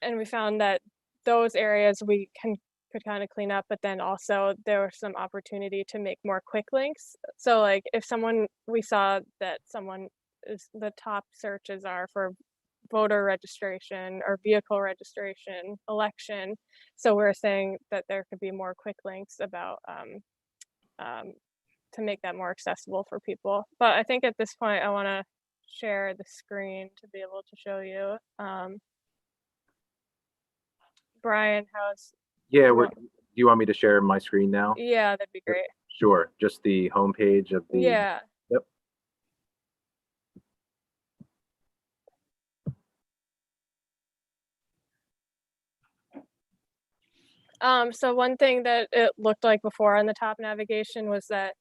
and we found that those areas could kind of clean up, but then also there was some opportunity to make more quick links. So like if we saw that someone is, the top searches are for voter registration or vehicle registration, election. So we're saying that there could be more quick links about um, to make that more accessible for people. But I think at this point I want to share the screen to be able to show you. Brian, Yeah, you want- do you want me to share my screen now? yeah, that'd be great. Sure, just the homepage of the. Yeah. Yep. So one thing that it looked like before on the top navigation was that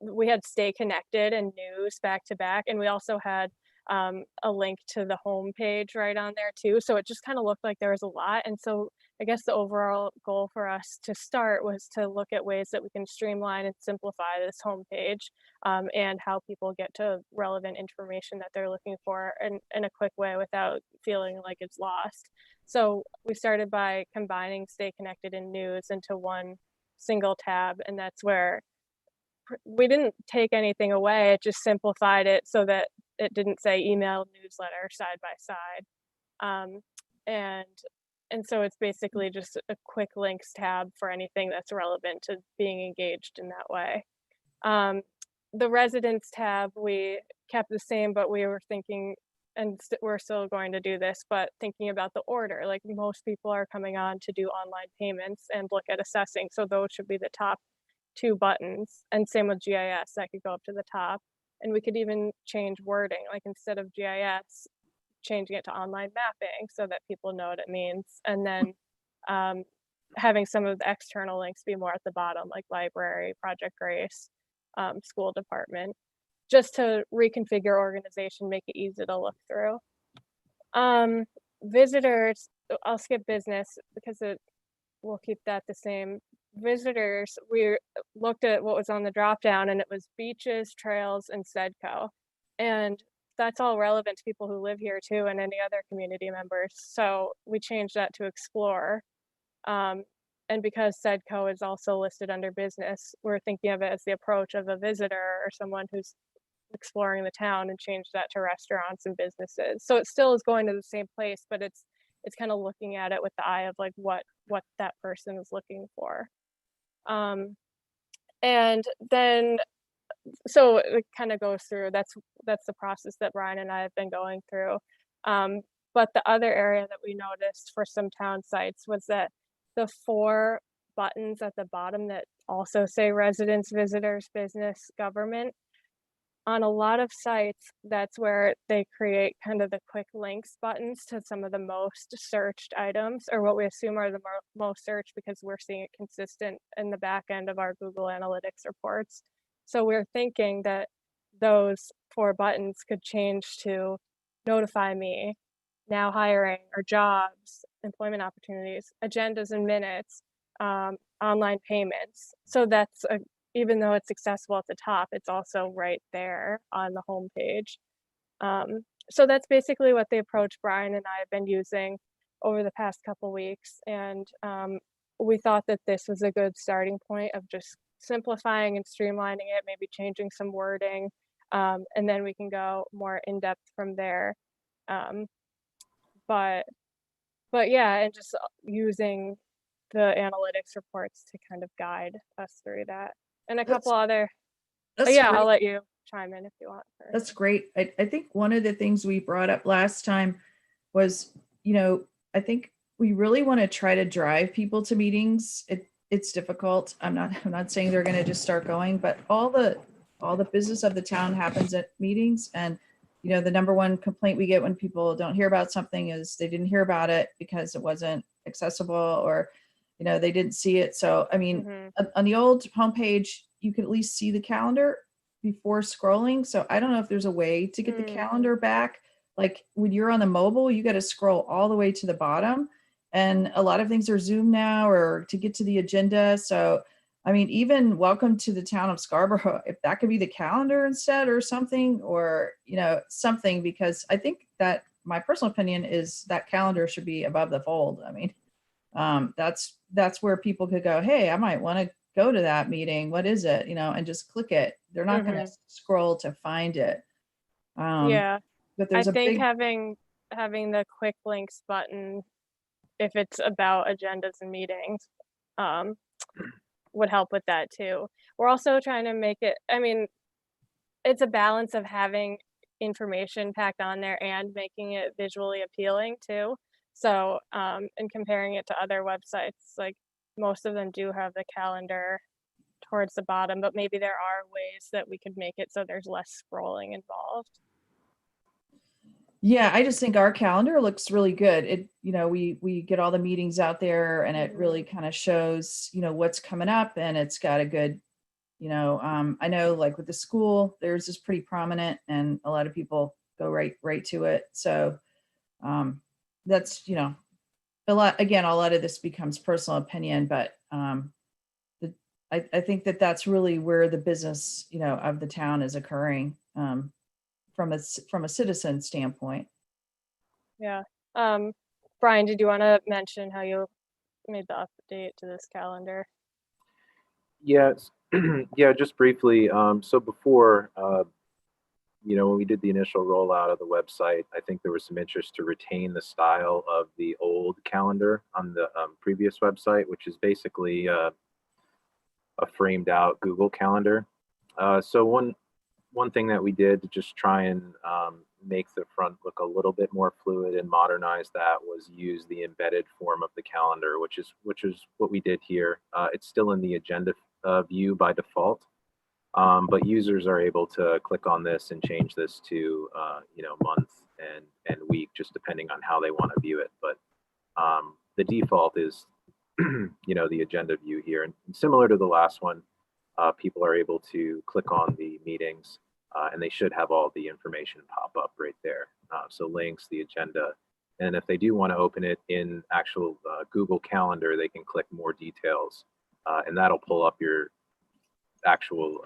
we had stay connected and news back to back, and we also had a link to the home page right on there too. So it just kind of looked like there was a lot. And so I guess the overall goal for us to start was to look at ways that we can streamline and simplify this homepage, and how people get to relevant information that they're looking for in a quick way without feeling like it's lost. So we started by combining Stay Connected and News into one single tab, and that's where we didn't take anything away. It just simplified it so that it didn't say email, newsletter side by side. And so it's basically just a quick links tab for anything that's relevant to being engaged in that way. The residents tab we kept the same, but we were thinking, and we're still going to do this, but thinking about the order. Like most people are coming on to do online payments and look at assessing, so those should be the top 2 buttons. And same with GIS, that could go up to the top. And we could even change wording, like instead of GIS, changing it to online mapping so that people know what it means. And then having some of the external links be more at the bottom, like library, Project Grace, school department, just to reconfigure organization, make it easy to look through. Visitors, I'll skip business because we'll keep that the same. Visitors, we looked at what was on the drop down, and it was beaches, trails, and SEDCO. And that's all relevant to people who live here too, and any other community members. So we changed that to explore. And because SEDCO is also listed under business, we're thinking of it as the approach of a visitor or someone who's exploring the town, and change that to restaurants and businesses. So it still is going to the same place, but it's kind of looking at it with the eye of like what that person is looking for. And then, so it kind of goes through, that's the process that Brian and I have been going through. But the other area that we noticed for some town sites was that the 4 buttons at the bottom that also say residents, visitors, business, government, on a lot of sites, that's where they create kind of the quick links buttons to some of the most searched items, or what we assume are the most searched, because we're seeing it consistent in the back end of our Google Analytics reports. So we're thinking that those 4 buttons could change to notify me, now hiring, or jobs, employment opportunities, agendas and minutes, online payments. So that's even though it's accessible at the top, it's also right there on the home page. So that's basically what the approach Brian and I have been using over the past couple weeks. And we thought that this was a good starting point of just simplifying and streamlining it, maybe changing some wording, and then we can go more in depth from there. But yeah, and just using the analytics reports to kind of guide us through that. And a couple other, yeah, great. I'll let you chime in if you want first. That's great. I think one of the things we brought up last time was, I think we really want to try to drive people to meetings. It's difficult. I'm not saying they're going to just start going, but all the business of the town happens at meetings, and you know, the number one complaint we get when people don't hear about something is they didn't hear about it because it wasn't accessible, or, you know, they didn't see it. So, I mean, on the old homepage, you could at least see the calendar before scrolling. So I don't know if there's a way to get the calendar back. Like when you're on the mobile, you got to scroll all the way to the bottom. And a lot of things are Zoom now, or to get to the agenda. So, I mean, even welcome to the town of Scarborough, if that could be the calendar instead or something, or, you know, something, because I think that my personal opinion is that calendar should be above the fold. I mean, that's where people could go, hey, I might want to go to that meeting. What is it? You know, and just click it. They're not going to scroll to find it. Yeah. But I there's a think big, having the quick links button, if it's about agendas and meetings, would help with that too. We're also trying to make it, I mean, it's a balance of having information packed on there and making it visually appealing too. So, and comparing it to other websites, like most of them do have the calendar towards the bottom, but maybe there are ways that we could make it so there's less scrolling involved. yeah, I just think our calendar looks really good. It, you know, we get all the meetings out there, and it really kind of shows, you know, what's coming up, and it's got a good, you know, I know like with the school, theirs is pretty prominent, and a lot of people go right to it. So that's, you know, a lot of this becomes personal opinion, but I think that that's really where the business, you know, of the town is occurring. From a citizen standpoint. Yeah. Brian, did you want to mention how you made the update to this calendar? Yes, yeah, just briefly. So before, you know, when we did the initial rollout of the website, I think there was some interest to retain the style of the old calendar on the previous website, which is basically a framed out Google Calendar. So one thing that we did to just try and make the front look a little bit more fluid and modernize that was use the embedded form of the calendar, which is what we did here. It's still in the agenda view by default, but users are able to click on this and change this to you know, month and week, just depending on how they want to view it. But the default is you know, the agenda view here, and similar to the last one. People are able to click on the meetings and they should have all the information pop up right there. So links, the agenda, and if they do want to open it in actual Google Calendar, they can click more details and that'll pull up your actual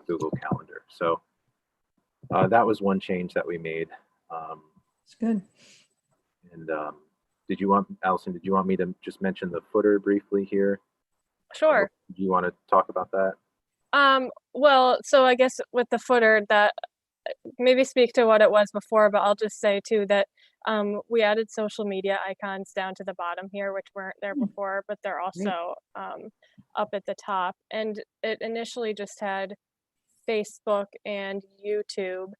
Google Calendar. So that was one change that we made. It's good. And Allison, did you want me to just mention the footer briefly here? Sure. Do you want to talk about that? Well, so I guess with the footer, that maybe speak to what it was before, but I'll just say too that we added social media icons down to the bottom here, which weren't there before, but they're also up at the top. And it initially just had Facebook and YouTube.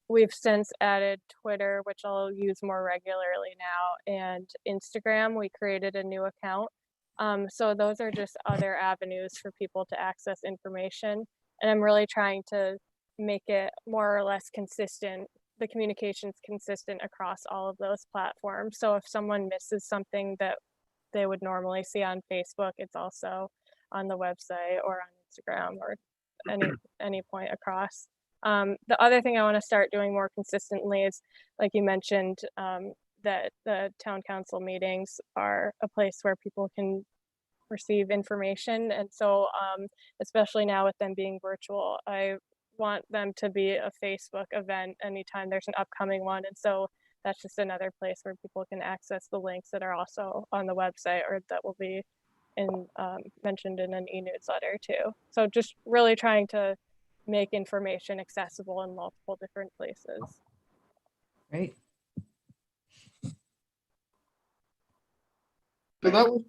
We've since added Twitter, which I'll use more regularly now, and Instagram. We created a new account. So those are just other avenues for people to access information. And I'm really trying to make it more or less consistent, the communications consistent across all of those platforms. So if someone misses something that they would normally see on Facebook, it's also on the website or on Instagram or any point across. The other thing I want to start doing more consistently is, like you mentioned, that the town council meetings are a place where people can receive information. And so especially now with them being virtual, I want them to be a Facebook event anytime there's an upcoming one. And so that's just another place where people can access the links that are also on the website or that will be mentioned in an e-newsletter too. So just really trying to make information accessible in multiple different places. Right. So that was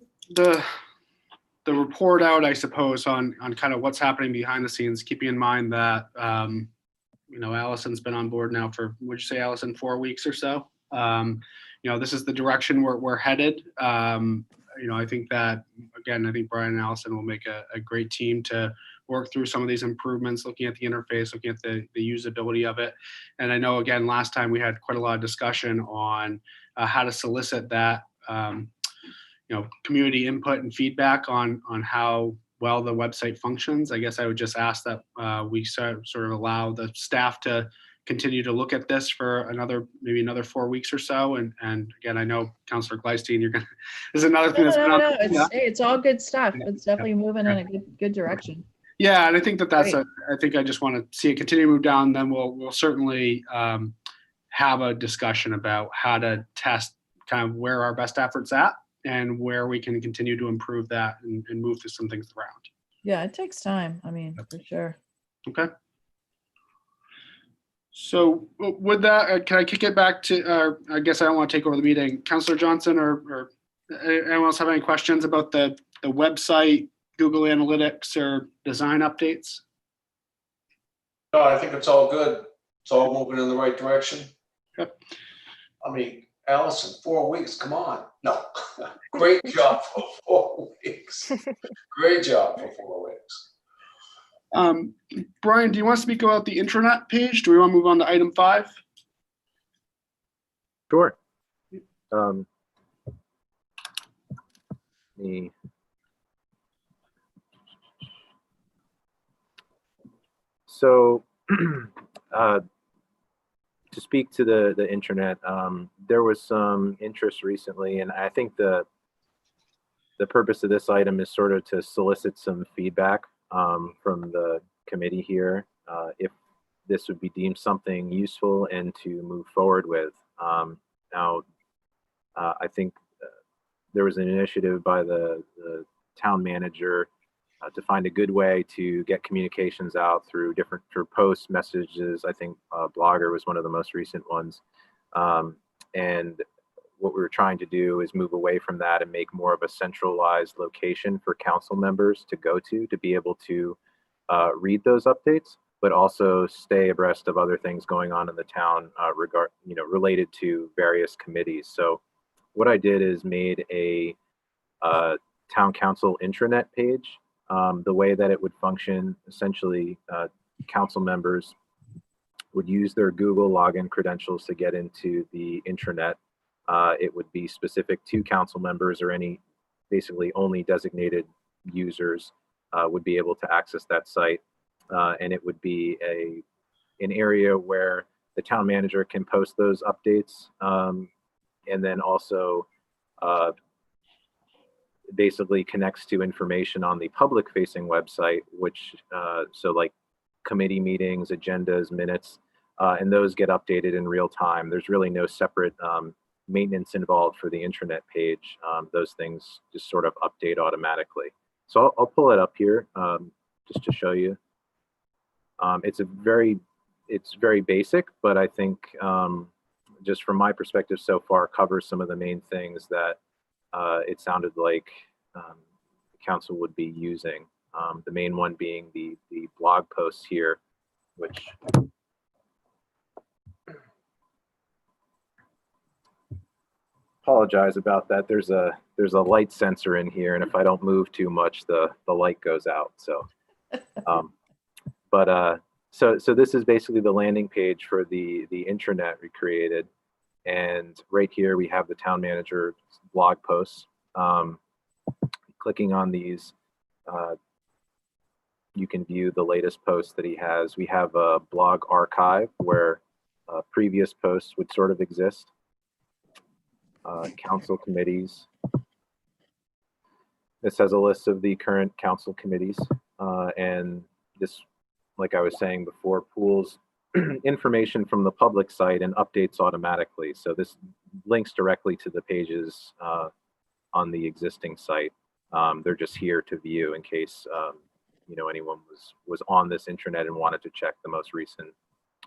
the report out, I suppose, on kind of what's happening behind the scenes, keeping in mind that, you know, Allison's been on board now for, would you say, Allison, 4 weeks or so? You know, this is the direction we're headed. You know, I think that, again, I think Brian and Allison will make a great team to work through some of these improvements, looking at the interface, looking at the usability of it. And I know, again, last time we had quite a lot of discussion on how to solicit that, community input and feedback on how well the website functions. I guess I would just ask that we sort of allow the staff to continue to look at this for maybe another 4 weeks or so. And again, I know Councilor Gleistein, there's another thing that's been on. No. It's all good stuff. It's definitely moving in a good direction. Yeah, and I think that's Great. I think I just want to see it continue to move down. Then we'll certainly have a discussion about how to test kind of where our best efforts at and where we can continue to improve that and move to some things around. Yeah, it takes time. I mean, for sure. Okay. So with that, can I kick it back to, I guess I don't want to take over the meeting. Councilor Johnson or anyone else have any questions about the website, Google Analytics, or design updates? No, I think it's all good. It's all moving in the right direction. Yep. I mean, Allison, 4 weeks, come on. No, great job for 4 weeks. Great job for 4 weeks. Brian, do you want to speak about the intranet page? Do we want to move on to item 5? Sure. So to speak to the intranet, there was some interest recently, and I think the purpose of this item is sort of to solicit some feedback from the committee here, if this would be deemed something useful and to move forward with. Now, I think there was an initiative by the town manager to find a good way to get communications out through posts, messages. I think Blogger was one of the most recent ones. And what we were trying to do is move away from that and make more of a centralized location for council members to go to be able to read those updates, but also stay abreast of other things going on in the town related to various committees. So what I did is made a town council intranet page. The way that it would function, essentially, council members would use their Google login credentials to get into the intranet. It would be specific to council members, or basically only designated users would be able to access that site. And it would be an area where the town manager can post those updates, and then also basically connects to information on the public facing website, which so like committee meetings, agendas, minutes, and those get updated in real time. There's really no separate maintenance involved for the intranet page. Those things just sort of update automatically. So I'll pull it up here just to show you. It's very basic, but I think just from my perspective so far covers some of the main things that it sounded like the council would be using. The main one being the blog posts here, which apologize about that. There's a light sensor in here, and if I don't move too much, the light goes out. So, so this is basically the landing page for the intranet we created, and right here we have the town manager blog posts. Clicking on these, you can view the latest posts that he has. We have a blog archive where previous posts would sort of exist. Council committees. This has a list of the current council committees, and this, like I was saying before, pools information from the public site and updates automatically. So this links directly to the pages on the existing site. They're just here to view in case anyone was on this intranet and wanted to check the most recent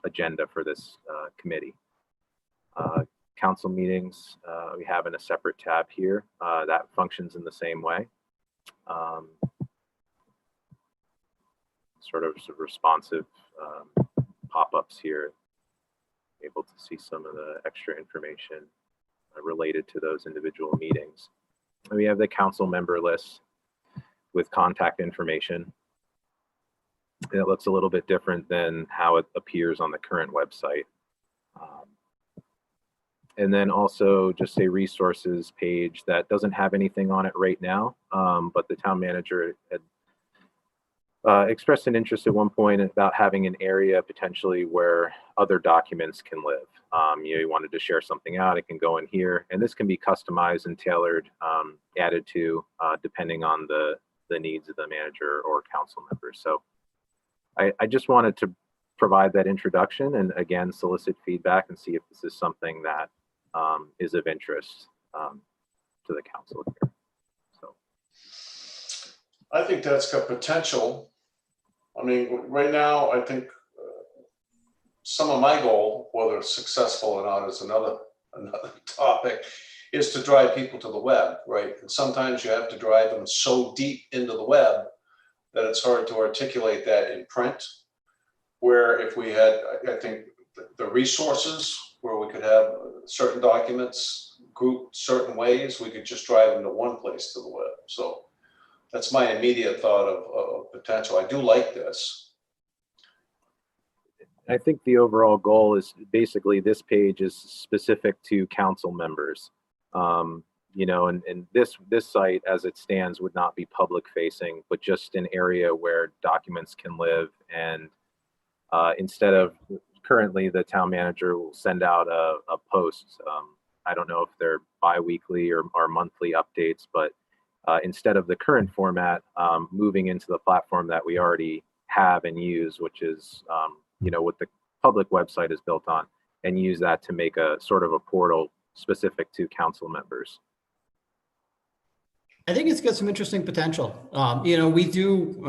agenda for this committee. Council meetings we have in a separate tab here that functions in the same way. Sort of responsive pop-ups here, able to see some of the extra information related to those individual meetings. And we have the council member list with contact information. It looks a little bit different than how it appears on the current website. And then also just a resources page that doesn't have anything on it right now, but the town manager had expressed an interest at one point about having an area potentially where other documents can live. You wanted to share something out, it can go in here, and this can be customized and tailored, added to depending on the needs of the manager or council members. So I just wanted to provide that introduction and again solicit feedback and see if this is something that is of interest to the council here. So I think that's got potential. I mean, right now, I think some of my goal, whether it's successful or not, is another topic, is to drive people to the web, right? And sometimes you have to drive them so deep into the web that it's hard to articulate that in print. Where if we had, I think, the resources where we could have certain documents grouped certain ways, we could just drive them to one place to the web. So that's my immediate thought of potential. I do like this. I think the overall goal is basically this page is specific to council members. You know, and this site as it stands would not be public facing, but just an area where documents can live. And instead of currently the town manager will send out a post. I don't know if they're bi-weekly or monthly updates, but instead of the current format, moving into the platform that we already have and use, which is, you know, what the public website is built on, and use that to make a sort of a portal specific to council members. I think it's got some interesting potential. You know, we do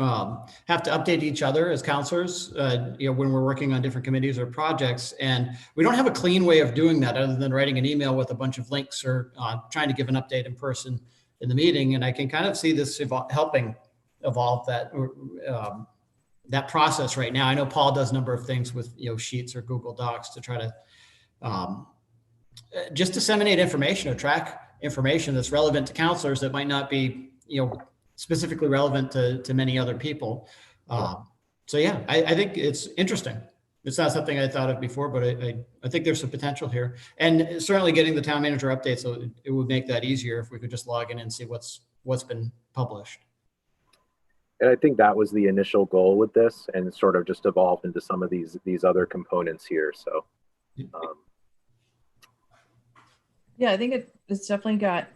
have to update each other as counselors, you know, when we're working on different committees or projects, and we don't have a clean way of doing that other than writing an email with a bunch of links or trying to give an update in person in the meeting. And I can kind of see this helping evolve that that process right now. I know Paul does a number of things with, you know, Sheets or Google Docs to try to just disseminate information or track information that's relevant to counselors that might not be, you know, specifically relevant to many other people. So yeah, I think it's interesting. It's not something I thought of before, but I think there's some potential here, and certainly getting the town manager updates. So it would make that easier if we could just log in and see what's been published. And I think that was the initial goal with this, and sort of just evolved into some of these other components here. So. Yeah, I think it's definitely got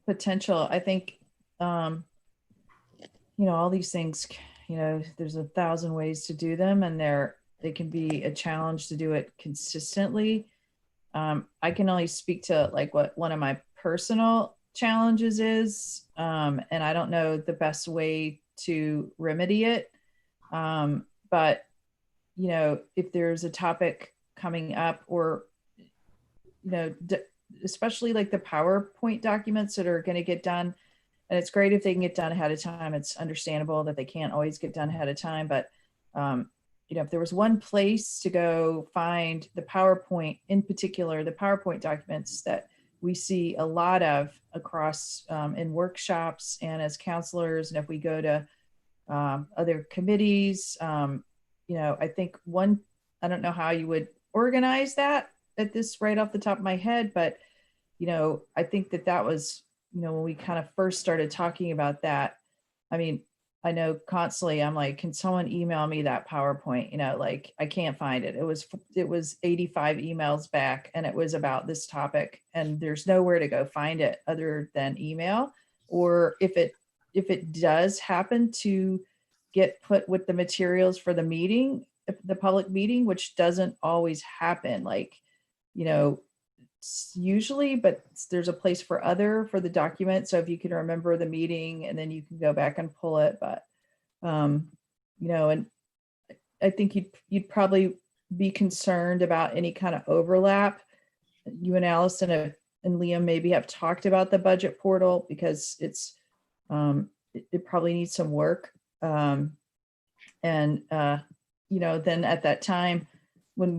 potential. I think, you know, all these things, you know, there's 1,000 ways to do them, and they can be a challenge to do it consistently. I can only speak to like what one of my personal challenges is, and I don't know the best way to remedy it. But, you know, if there's a topic coming up, or, you know, especially like the PowerPoint documents that are going to get done. And it's great if they can get done ahead of time. It's understandable that they can't always get done ahead of time. But, you know, if there was one place to go find the PowerPoint, in particular, the PowerPoint documents that we see a lot of across in workshops and as counselors, and if we go to other committees, you know, I think I don't know how you would organize that at this right off the top of my head, but, you know, I think that was, you know, when we kind of first started talking about that, I mean, I know constantly I'm like, can someone email me that PowerPoint? You know, like I can't find it. It was 85 emails back, and it was about this topic, and there's nowhere to go find it other than email. Or if it does happen to get put with the materials for the meeting, the public meeting, which doesn't always happen, like, you know, usually, but there's a place for the document. So if you can remember the meeting, and then you can go back and pull it. But, you know, and I think you'd probably be concerned about any kind of overlap. You and Allison and Liam maybe have talked about the budget portal, because it probably needs some work. And, you know, then at that time, when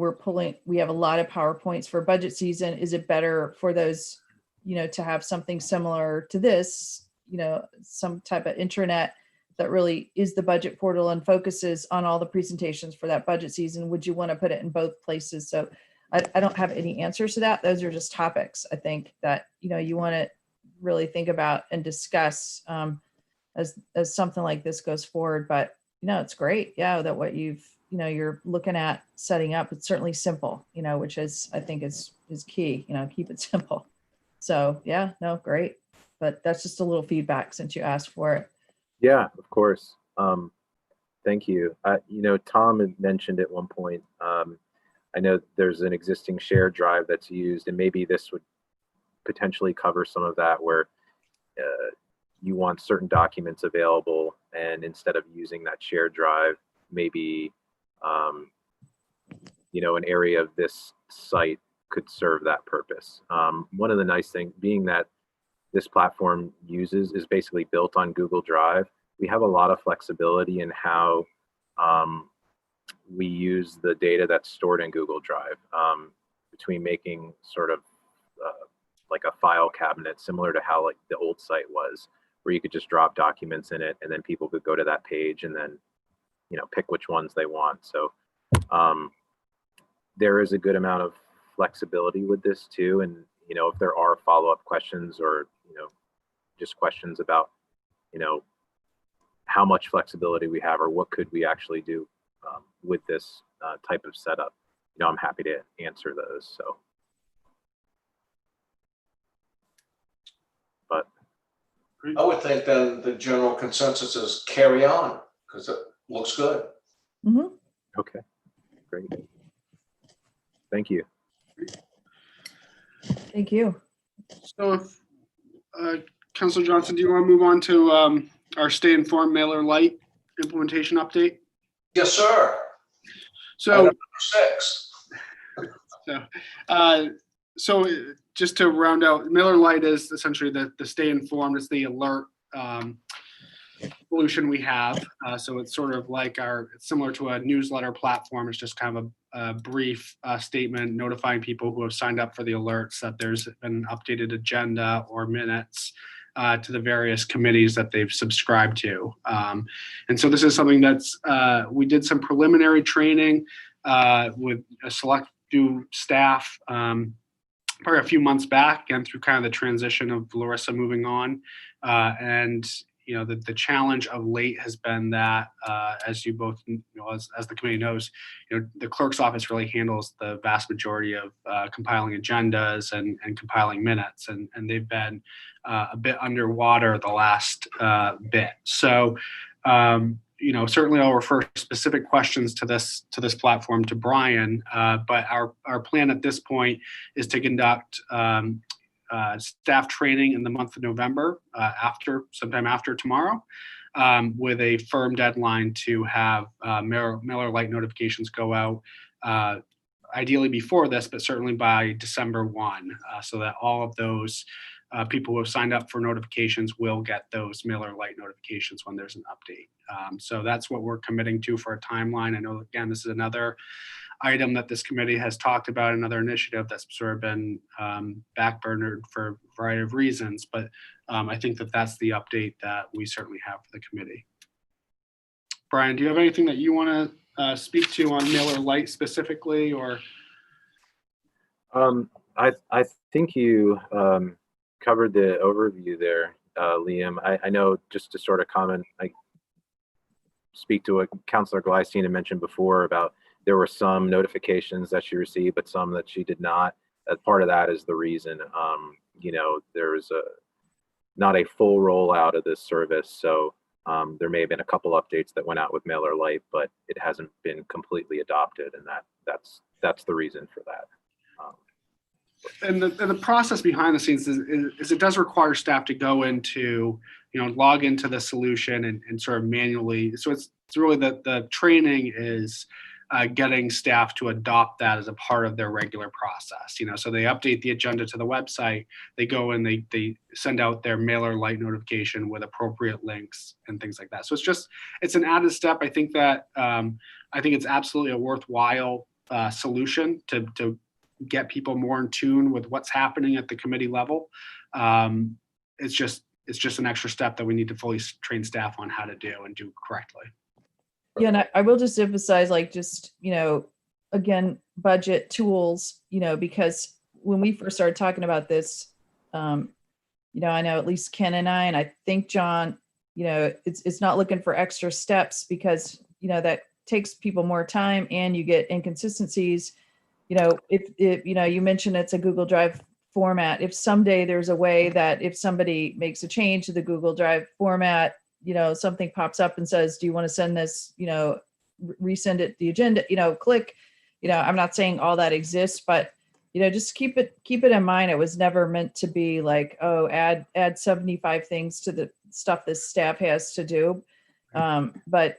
we have a lot of PowerPoints for budget season, is it better for those, you know, to have something similar to this, you know, some type of intranet that really is the budget portal and focuses on all the presentations for that budget season? Would you want to put it in both places? So I don't have any answers to that. Those are just topics, I think, that, you want to really think about and discuss as something like this goes forward. But, it's great. Yeah, that what you're looking at setting up, it's certainly simple, which is, I think is key, keep it simple. So yeah, no, great. But that's just a little feedback since you asked for it. Yeah, of course. Thank you. Tom had mentioned at one point, I know there's an existing shared drive that's used, and maybe this would potentially cover some of that, where you want certain documents available, and instead of using that shared drive, maybe an area of this site could serve that purpose. One of the nice things being that this platform is basically built on Google Drive. We have a lot of flexibility in how we use the data that's stored in Google Drive, between making sort of like a file cabinet, similar to how like the old site was, where you could just drop documents in it and then people could go to that page and then, pick which ones they want. So there is a good amount of flexibility with this too. And, if there are follow-up questions or, just questions about, how much flexibility we have or what could we actually do with this type of setup, I'm happy to answer those. So, but I would think then the general consensus is carry on, because it looks good. Mm-hmm. okay, great. Thank you. Thank you. So if Councilor Johnson, do you want to move on to our Stay Informed Mailer Lite implementation update? Yes, sir. So, Item number 6. so just to round out, Mailer Lite is essentially the Stay Informed. It's the alert solution we have. So it's sort of like it's similar to a newsletter platform. It's just kind of a brief statement notifying people who have signed up for the alerts that there's an updated agenda or minutes to the various committees that they've subscribed to. And so this is something that's, we did some preliminary training with a select few staff probably a few months back, and through kind of the transition of Larissa moving on. And the challenge of late has been that, as you both, as the committee knows, the clerk's office really handles the vast majority of compiling agendas and compiling minutes, and they've been a bit underwater the last bit. So, certainly I'll refer specific questions to this platform to Brian, but our plan at this point is to conduct staff training in the month of November, sometime after tomorrow, with a firm deadline to have Mailer Lite notifications go out, ideally before this, but certainly by December 1, so that all of those people who have signed up for notifications will get those Mailer Lite notifications when there's an update. So that's what we're committing to for a timeline. I know, again, this is another item that this committee has talked about, another initiative that's sort of been backburnered for a variety of reasons, but I think that's the update that we certainly have for the committee. Brian, do you have anything that you want to speak to on Mailer Lite specifically, or? I think you covered the overview there, Liam. I know, just to sort of comment, I speak to what Councilor Gleistine had mentioned before about there were some notifications that she received, but some that she did not. Part of that is the reason, there was not a full rollout of this service. So there may have been a couple updates that went out with Mailer Lite, but it hasn't been completely adopted, and that's the reason for that. And the process behind the scenes is it does require staff to go into, log into the solution and sort of manually. So it's really the training is getting staff to adopt that as a part of their regular process. So they update the agenda to the website, they go and they send out their Mailer Lite notification with appropriate links and things like that. So it's an added step. I think it's absolutely a worthwhile solution to get people more in tune with what's happening at the committee level. It's just, it's just an extra step that we need to fully train staff on how to do and do correctly. Yeah, and I will just emphasize, like, just, again, budget tools, because when we first started talking about this, I know at least Ken and I think John, it's not looking for extra steps because, that takes people more time and you get inconsistencies. If you mentioned it's a Google Drive format, if someday there's a way that if somebody makes a change to the Google Drive format, something pops up and says, do you want to send this, resend it the agenda, click, I'm not saying all that exists, but just keep it in mind. It was never meant to be like, oh, add 75 things to the stuff this staff has to do. But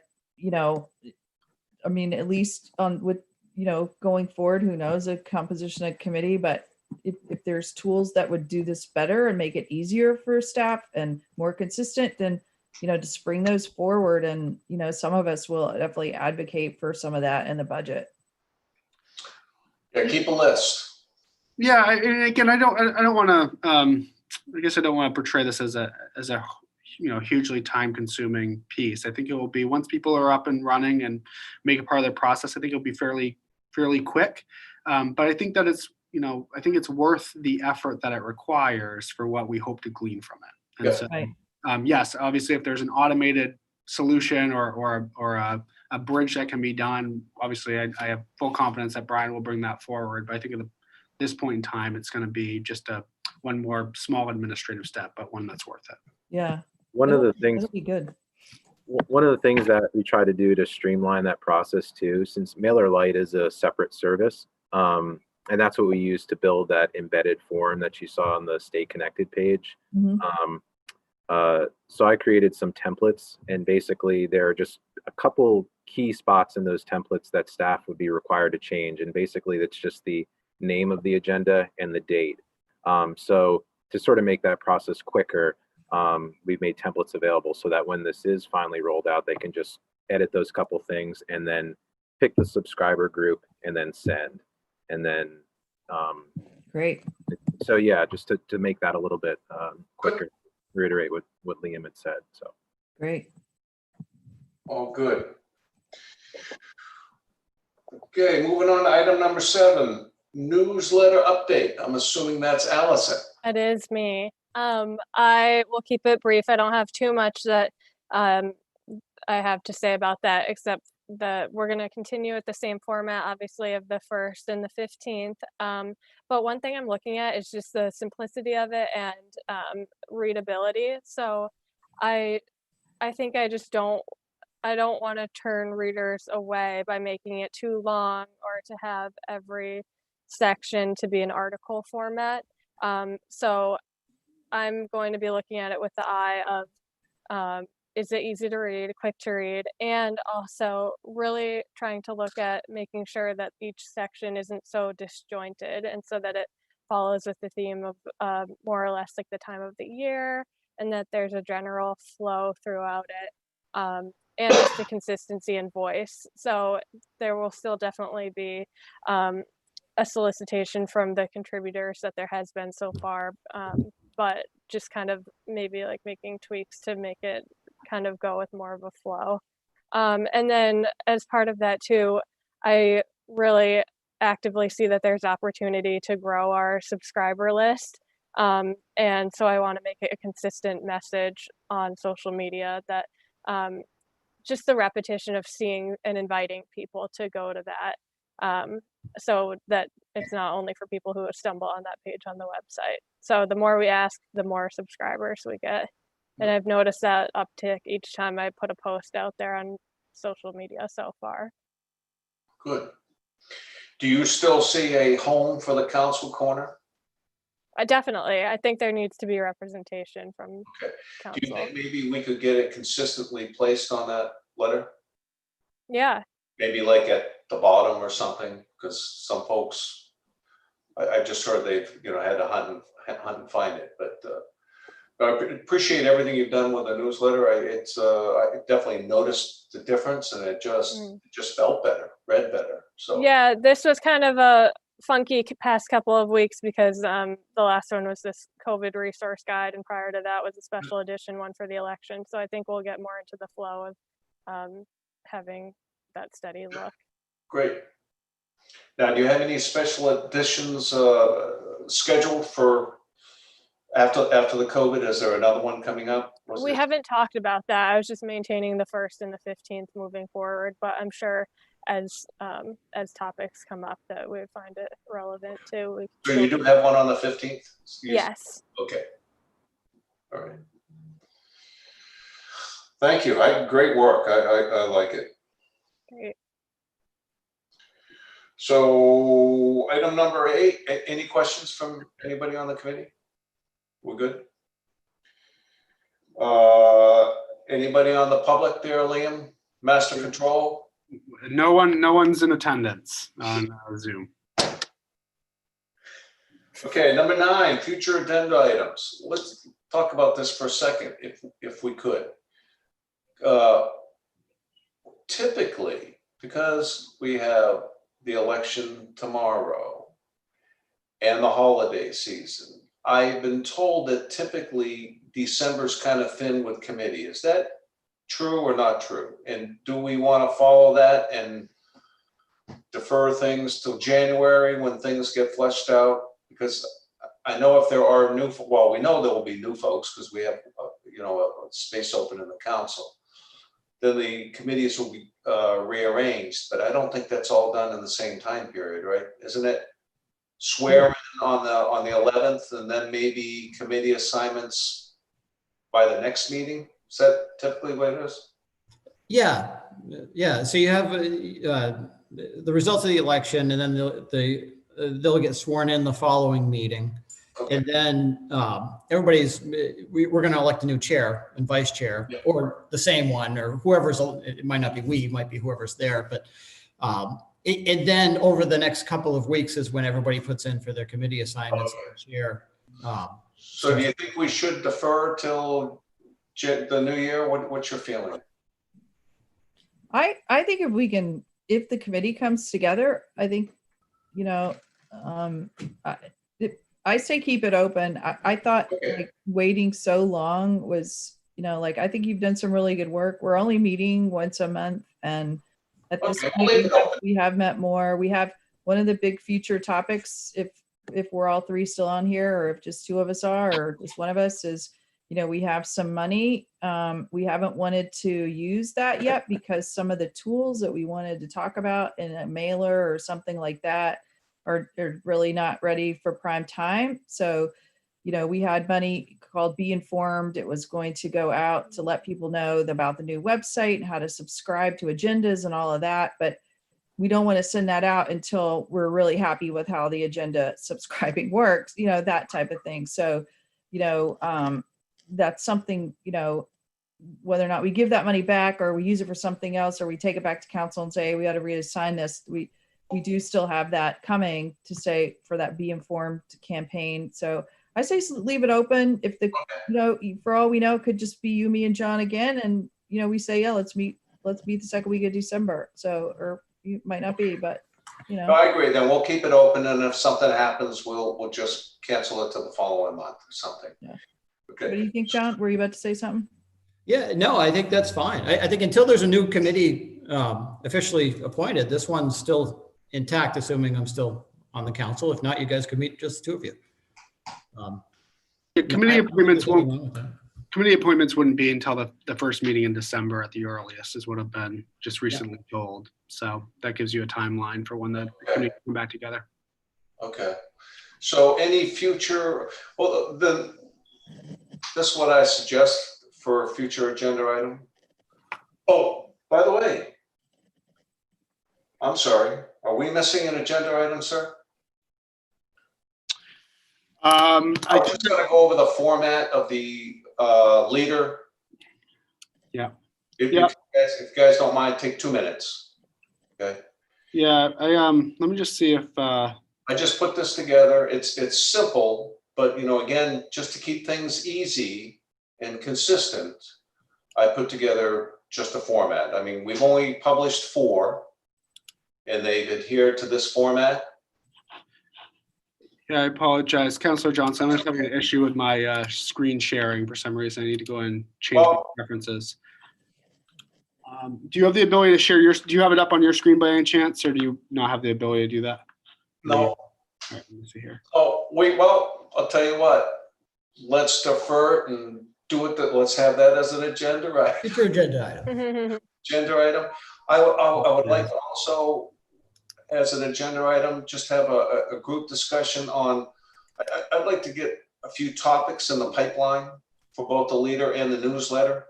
at least with going forward, who knows, a composition of committee, but if there's tools that would do this better and make it easier for staff and more consistent, then just bring those forward. And some of us will definitely advocate for some of that in the budget. Yeah, keep a list. Yeah, and again, I don't want to. I guess I don't want to portray this as a hugely time-consuming piece. I think it will be, once people are up and running and make it part of their process, I think it'll be fairly quick. But I think that it's I think it's worth the effort that it requires for what we hope to glean from it. And Yeah. so, Right. yes, obviously, if there's an automated solution or a bridge that can be done, obviously, I have full confidence that Brian will bring that forward. But I think at this point in time, it's going to be just one more small administrative step, but one that's worth it. Yeah. One of the things It'll be good. One of the things that we try to do to streamline that process too, since MailerLite is a separate service, and that's what we use to build that embedded form that you saw on the Stay Connected page. Mhm. So I created some templates, and basically there are just a couple key spots in those templates that staff would be required to change. And basically that's just the name of the agenda and the date. So to sort of make that process quicker, we've made templates available so that when this is finally rolled out, they can just edit those couple things and then pick the subscriber group and then send. And then, Great. so yeah, just to make that a little bit quicker, reiterate what Liam had said. So Great. All good. Okay, moving on to item number 7, newsletter update. I'm assuming that's Allison. It is me. I will keep it brief. I don't have too much that I have to say about that, except that we're going to continue with the same format, obviously, of the 1st and the 15th. But one thing I'm looking at is just the simplicity of it and readability. So I think I don't want to turn readers away by making it too long or to have every section to be an article format. So I'm going to be looking at it with the eye of, is it easy to read, quick to read, and also really trying to look at making sure that each section isn't so disjointed, and so that it follows with the theme of more or less like the time of the year, and that there's a general flow throughout it, and just the consistency and voice. So there will still definitely be a solicitation from the contributors that there has been so far, but just kind of maybe like making tweaks to make it kind of go with more of a flow. And then as part of that too, I really actively see that there's opportunity to grow our subscriber list. And so I want to make it a consistent message on social media that just the repetition of seeing and inviting people to go to that. So that it's not only for people who stumble on that page on the website. So the more we ask, the more subscribers we get. And I've noticed that uptick each time I put a post out there on social media so far. Good. Do you still see a home for the council corner? Definitely. I think there needs to be representation from Okay. Do you council. think maybe we could get it consistently placed on that letter? Yeah. Maybe like at the bottom or something, because some folks, I just heard they've had to hunt and find it. But I appreciate everything you've done with the newsletter. I definitely noticed the difference, and it just felt better, read better. So Yeah, this was kind of a funky past couple of weeks because the last one was this COVID resource guide, and prior to that was a special edition one for the election. So I think we'll get more into the flow of having that steady look. Great. Now, do you have any special editions scheduled for after the COVID? Is there another one coming up? We haven't talked about that. I was just maintaining the 1st and the 15th moving forward, but I'm sure as topics come up that we find it relevant too. So you do have one on the 15th? Yes. Okay. All right. Thank you. Great work. I like it. Great. So item number 8, any questions from anybody on the committee? We're good. Anybody on the public there, Liam? Master Control? No one's in attendance on Zoom. Okay, number 9, future agenda items. Let's talk about this for a second, if we could. Typically, because we have the election tomorrow and the holiday season, I've been told that typically December's kind of thin with committee. Is that true or not true? And do we want to follow that and defer things till January when things get fleshed out? Because I know if there are we know there will be new folks because we have, a space open in the council. Then the committees will be rearranged, but I don't think that's all done in the same time period, right? Isn't it swear in on the 11th and then maybe committee assignments by the next meeting? Is that typically what it is? Yeah. So you have the results of the election, and then they'll get sworn in the following meeting. Okay. And then we're going to elect a new chair and vice chair, yeah, or the same one, or whoever's. It might not be we, it might be whoever's there. But and then over the next couple of weeks is when everybody puts in for their committee assignments each year. So do you think we should defer till the new year? What's your feeling? I think if the committee comes together, I think, I say keep it open. I thought waiting so long was, I think you've done some really good work. We're only meeting once a month, and at this point we have met more. We have one of the big future topics, if we're all 3 still on here, or if just 2 of us are, or just one of us, is, we have some money. We haven't wanted to use that yet because some of the tools that we wanted to talk about in a mailer or something like that are really not ready for prime time. So, we had money called Be Informed. It was going to go out to let people know about the new website and how to subscribe to agendas and all of that. But we don't want to send that out until we're really happy with how the agenda subscribing works, that type of thing. So, that's something, whether or not we give that money back or we use it for something else, or we take it back to council and say, hey, we got to reassign this. We do still have that coming to say for that Be Informed campaign. So I say leave it open. If for all we know, it could just be you, me, and John again. And, we say, yeah, let's meet the second week of December. So, or you might not be, but, No, I agree. Then we'll keep it open. And if something happens, we'll just cancel it to the following month or something. Yeah. Okay. What do you think, John? Were you about to say something? Yeah, no, I think that's fine. I think until there's a new committee officially appointed, this one's still intact, assuming I'm still on the council. If not, you guys could meet just the 2 of you. Committee appointments wouldn't be until the first meeting in December at the earliest, is what I've been just recently told. So that gives you a timeline for when the committee come back together. Okay. So any future, this is what I suggest for a future agenda item. Oh, by the way, I'm sorry. Are we missing an agenda item, sir? I'm just going to go over the format of the leader. Yeah. If you guys don't mind, take 2 minutes. Okay. Yeah. Let me just see if. I just put this together. It's simple, but again, just to keep things easy and consistent, I put together just a format. I mean, we've only published 4. And they've adhered to this format. Yeah, I apologize. Councilor Johnson, I'm just having an issue with my screen sharing for some reason. I need to go and change my Well- preferences. Do you have the ability to share do you have it up on your screen by any chance, or do you not have the ability to do that? No. All right, let me see here. Oh, well, I'll tell you what, let's defer it and do it, let's have that as an agenda, right? Future agenda item. Agenda item. I would like to also, as an agenda item, just have a group discussion on, I'd like to get a few topics in the pipeline for both the leader and the newsletter.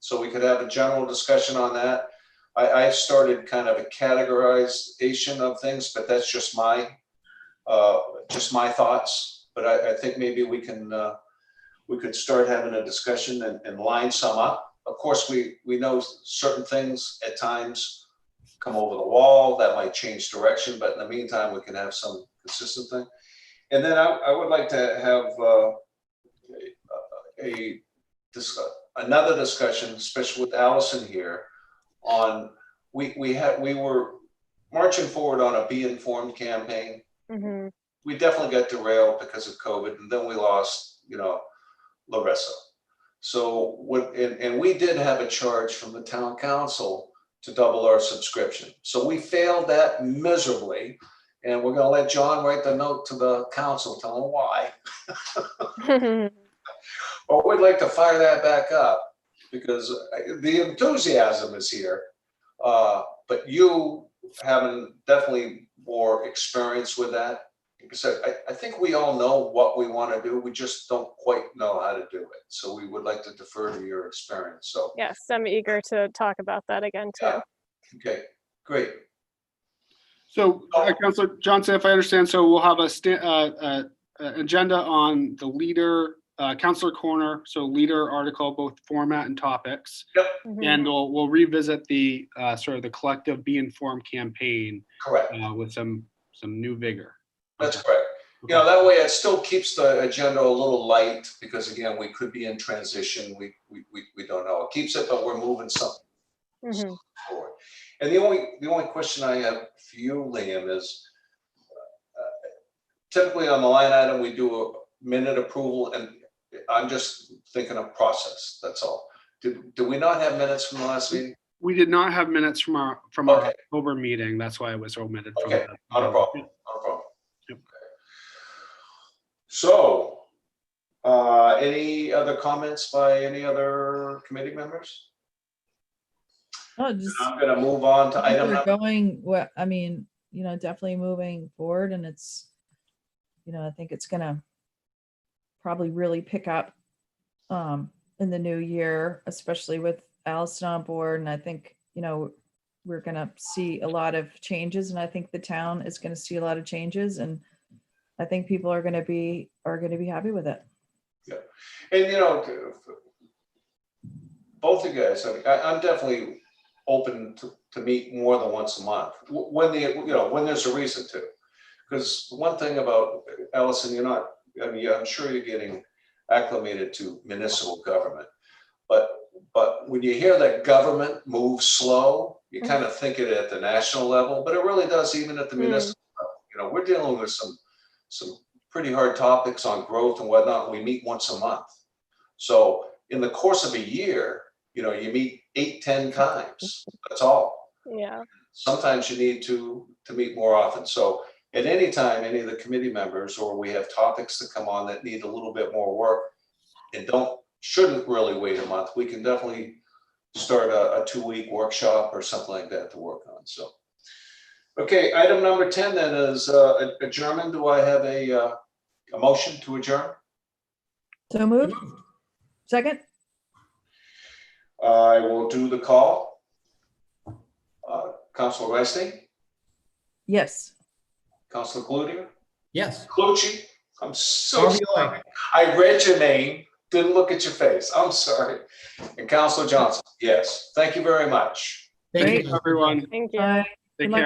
So we could have a general discussion on that. I started kind of a categorization of things, but that's just my thoughts. But I think maybe we could start having a discussion and line some up. Of course, we know certain things at times come over the wall that might change direction, but in the meantime, we can have some consistent thing. And then I would like to have another discussion, especially with Allison here, on we were marching forward on a Be Informed campaign. We definitely got derailed because of COVID, and then we lost, Larissa. So and we did have a charge from the town council to double our subscription. So we failed that miserably, and we're going to let John write the note to the council, tell them why. But we'd like to fire that back up because the enthusiasm is here. But you having definitely more experience with that. Because I think we all know what we want to do. We just don't quite know how to do it. So we would like to defer to your experience. So Yes, I'm eager to talk about that again too. yeah. Okay, great. So, Councilor Johnson, if I understand, so we'll have a agenda on the leader, Councilor Corner, so leader article, both format and topics. Yep. And we'll revisit the sort of the collective Be Informed campaign Correct. with some new vigor. That's correct. That way it still keeps the agenda a little light because again, we could be in transition. We don't know. It keeps it, but we're moving something forward. And the only question I have for you, Liam, is typically on the line item we do a minute approval, and I'm just thinking of process. That's all. Do we not have minutes from the last meeting? We did not have minutes from our October meeting. That's why it was omitted. Okay, from not a problem. Not a problem. Yep. Okay. So, any other comments by any other committee members? Oh, just I'm going to move on to item we're number. going, definitely moving forward, and it's, I think it's gonna probably really pick up in the new year, especially with Allison on board. And I think, we're gonna see a lot of changes, and I think the town is gonna see a lot of changes, and I think people are gonna be happy with it. Yeah, and both of you guys. I'm definitely open to meet more than once a month when there's a reason to. Because one thing about Allison, I'm sure you're getting acclimated to municipal government, but when you hear that government moves slow, you kind of think it at the national level, but it really does even at the municipal level. We're dealing with some pretty hard topics on growth and whatnot. We meet once a month. So in the course of a year, you meet 8-10 times. That's all. Yeah. Sometimes you need to meet more often. So at any time, any of the committee members, or we have topics that come on that need a little bit more work and shouldn't really wait a month, we can definitely start a 2-week workshop or something like that to work on. So, okay, item number 10 then is adjournment. Do I have a motion to adjourn? So moved. Second? I will do the call. Councilor Reisting, Yes. Councilor Cludier, Yes. Clucci. I'm so However you sorry. like. I read your name, didn't look at your face. I'm sorry. And Councilor Johnson, yes. Thank you very much. Thank Great. you. Everyone, Thank you. Bye. take Good luck. care.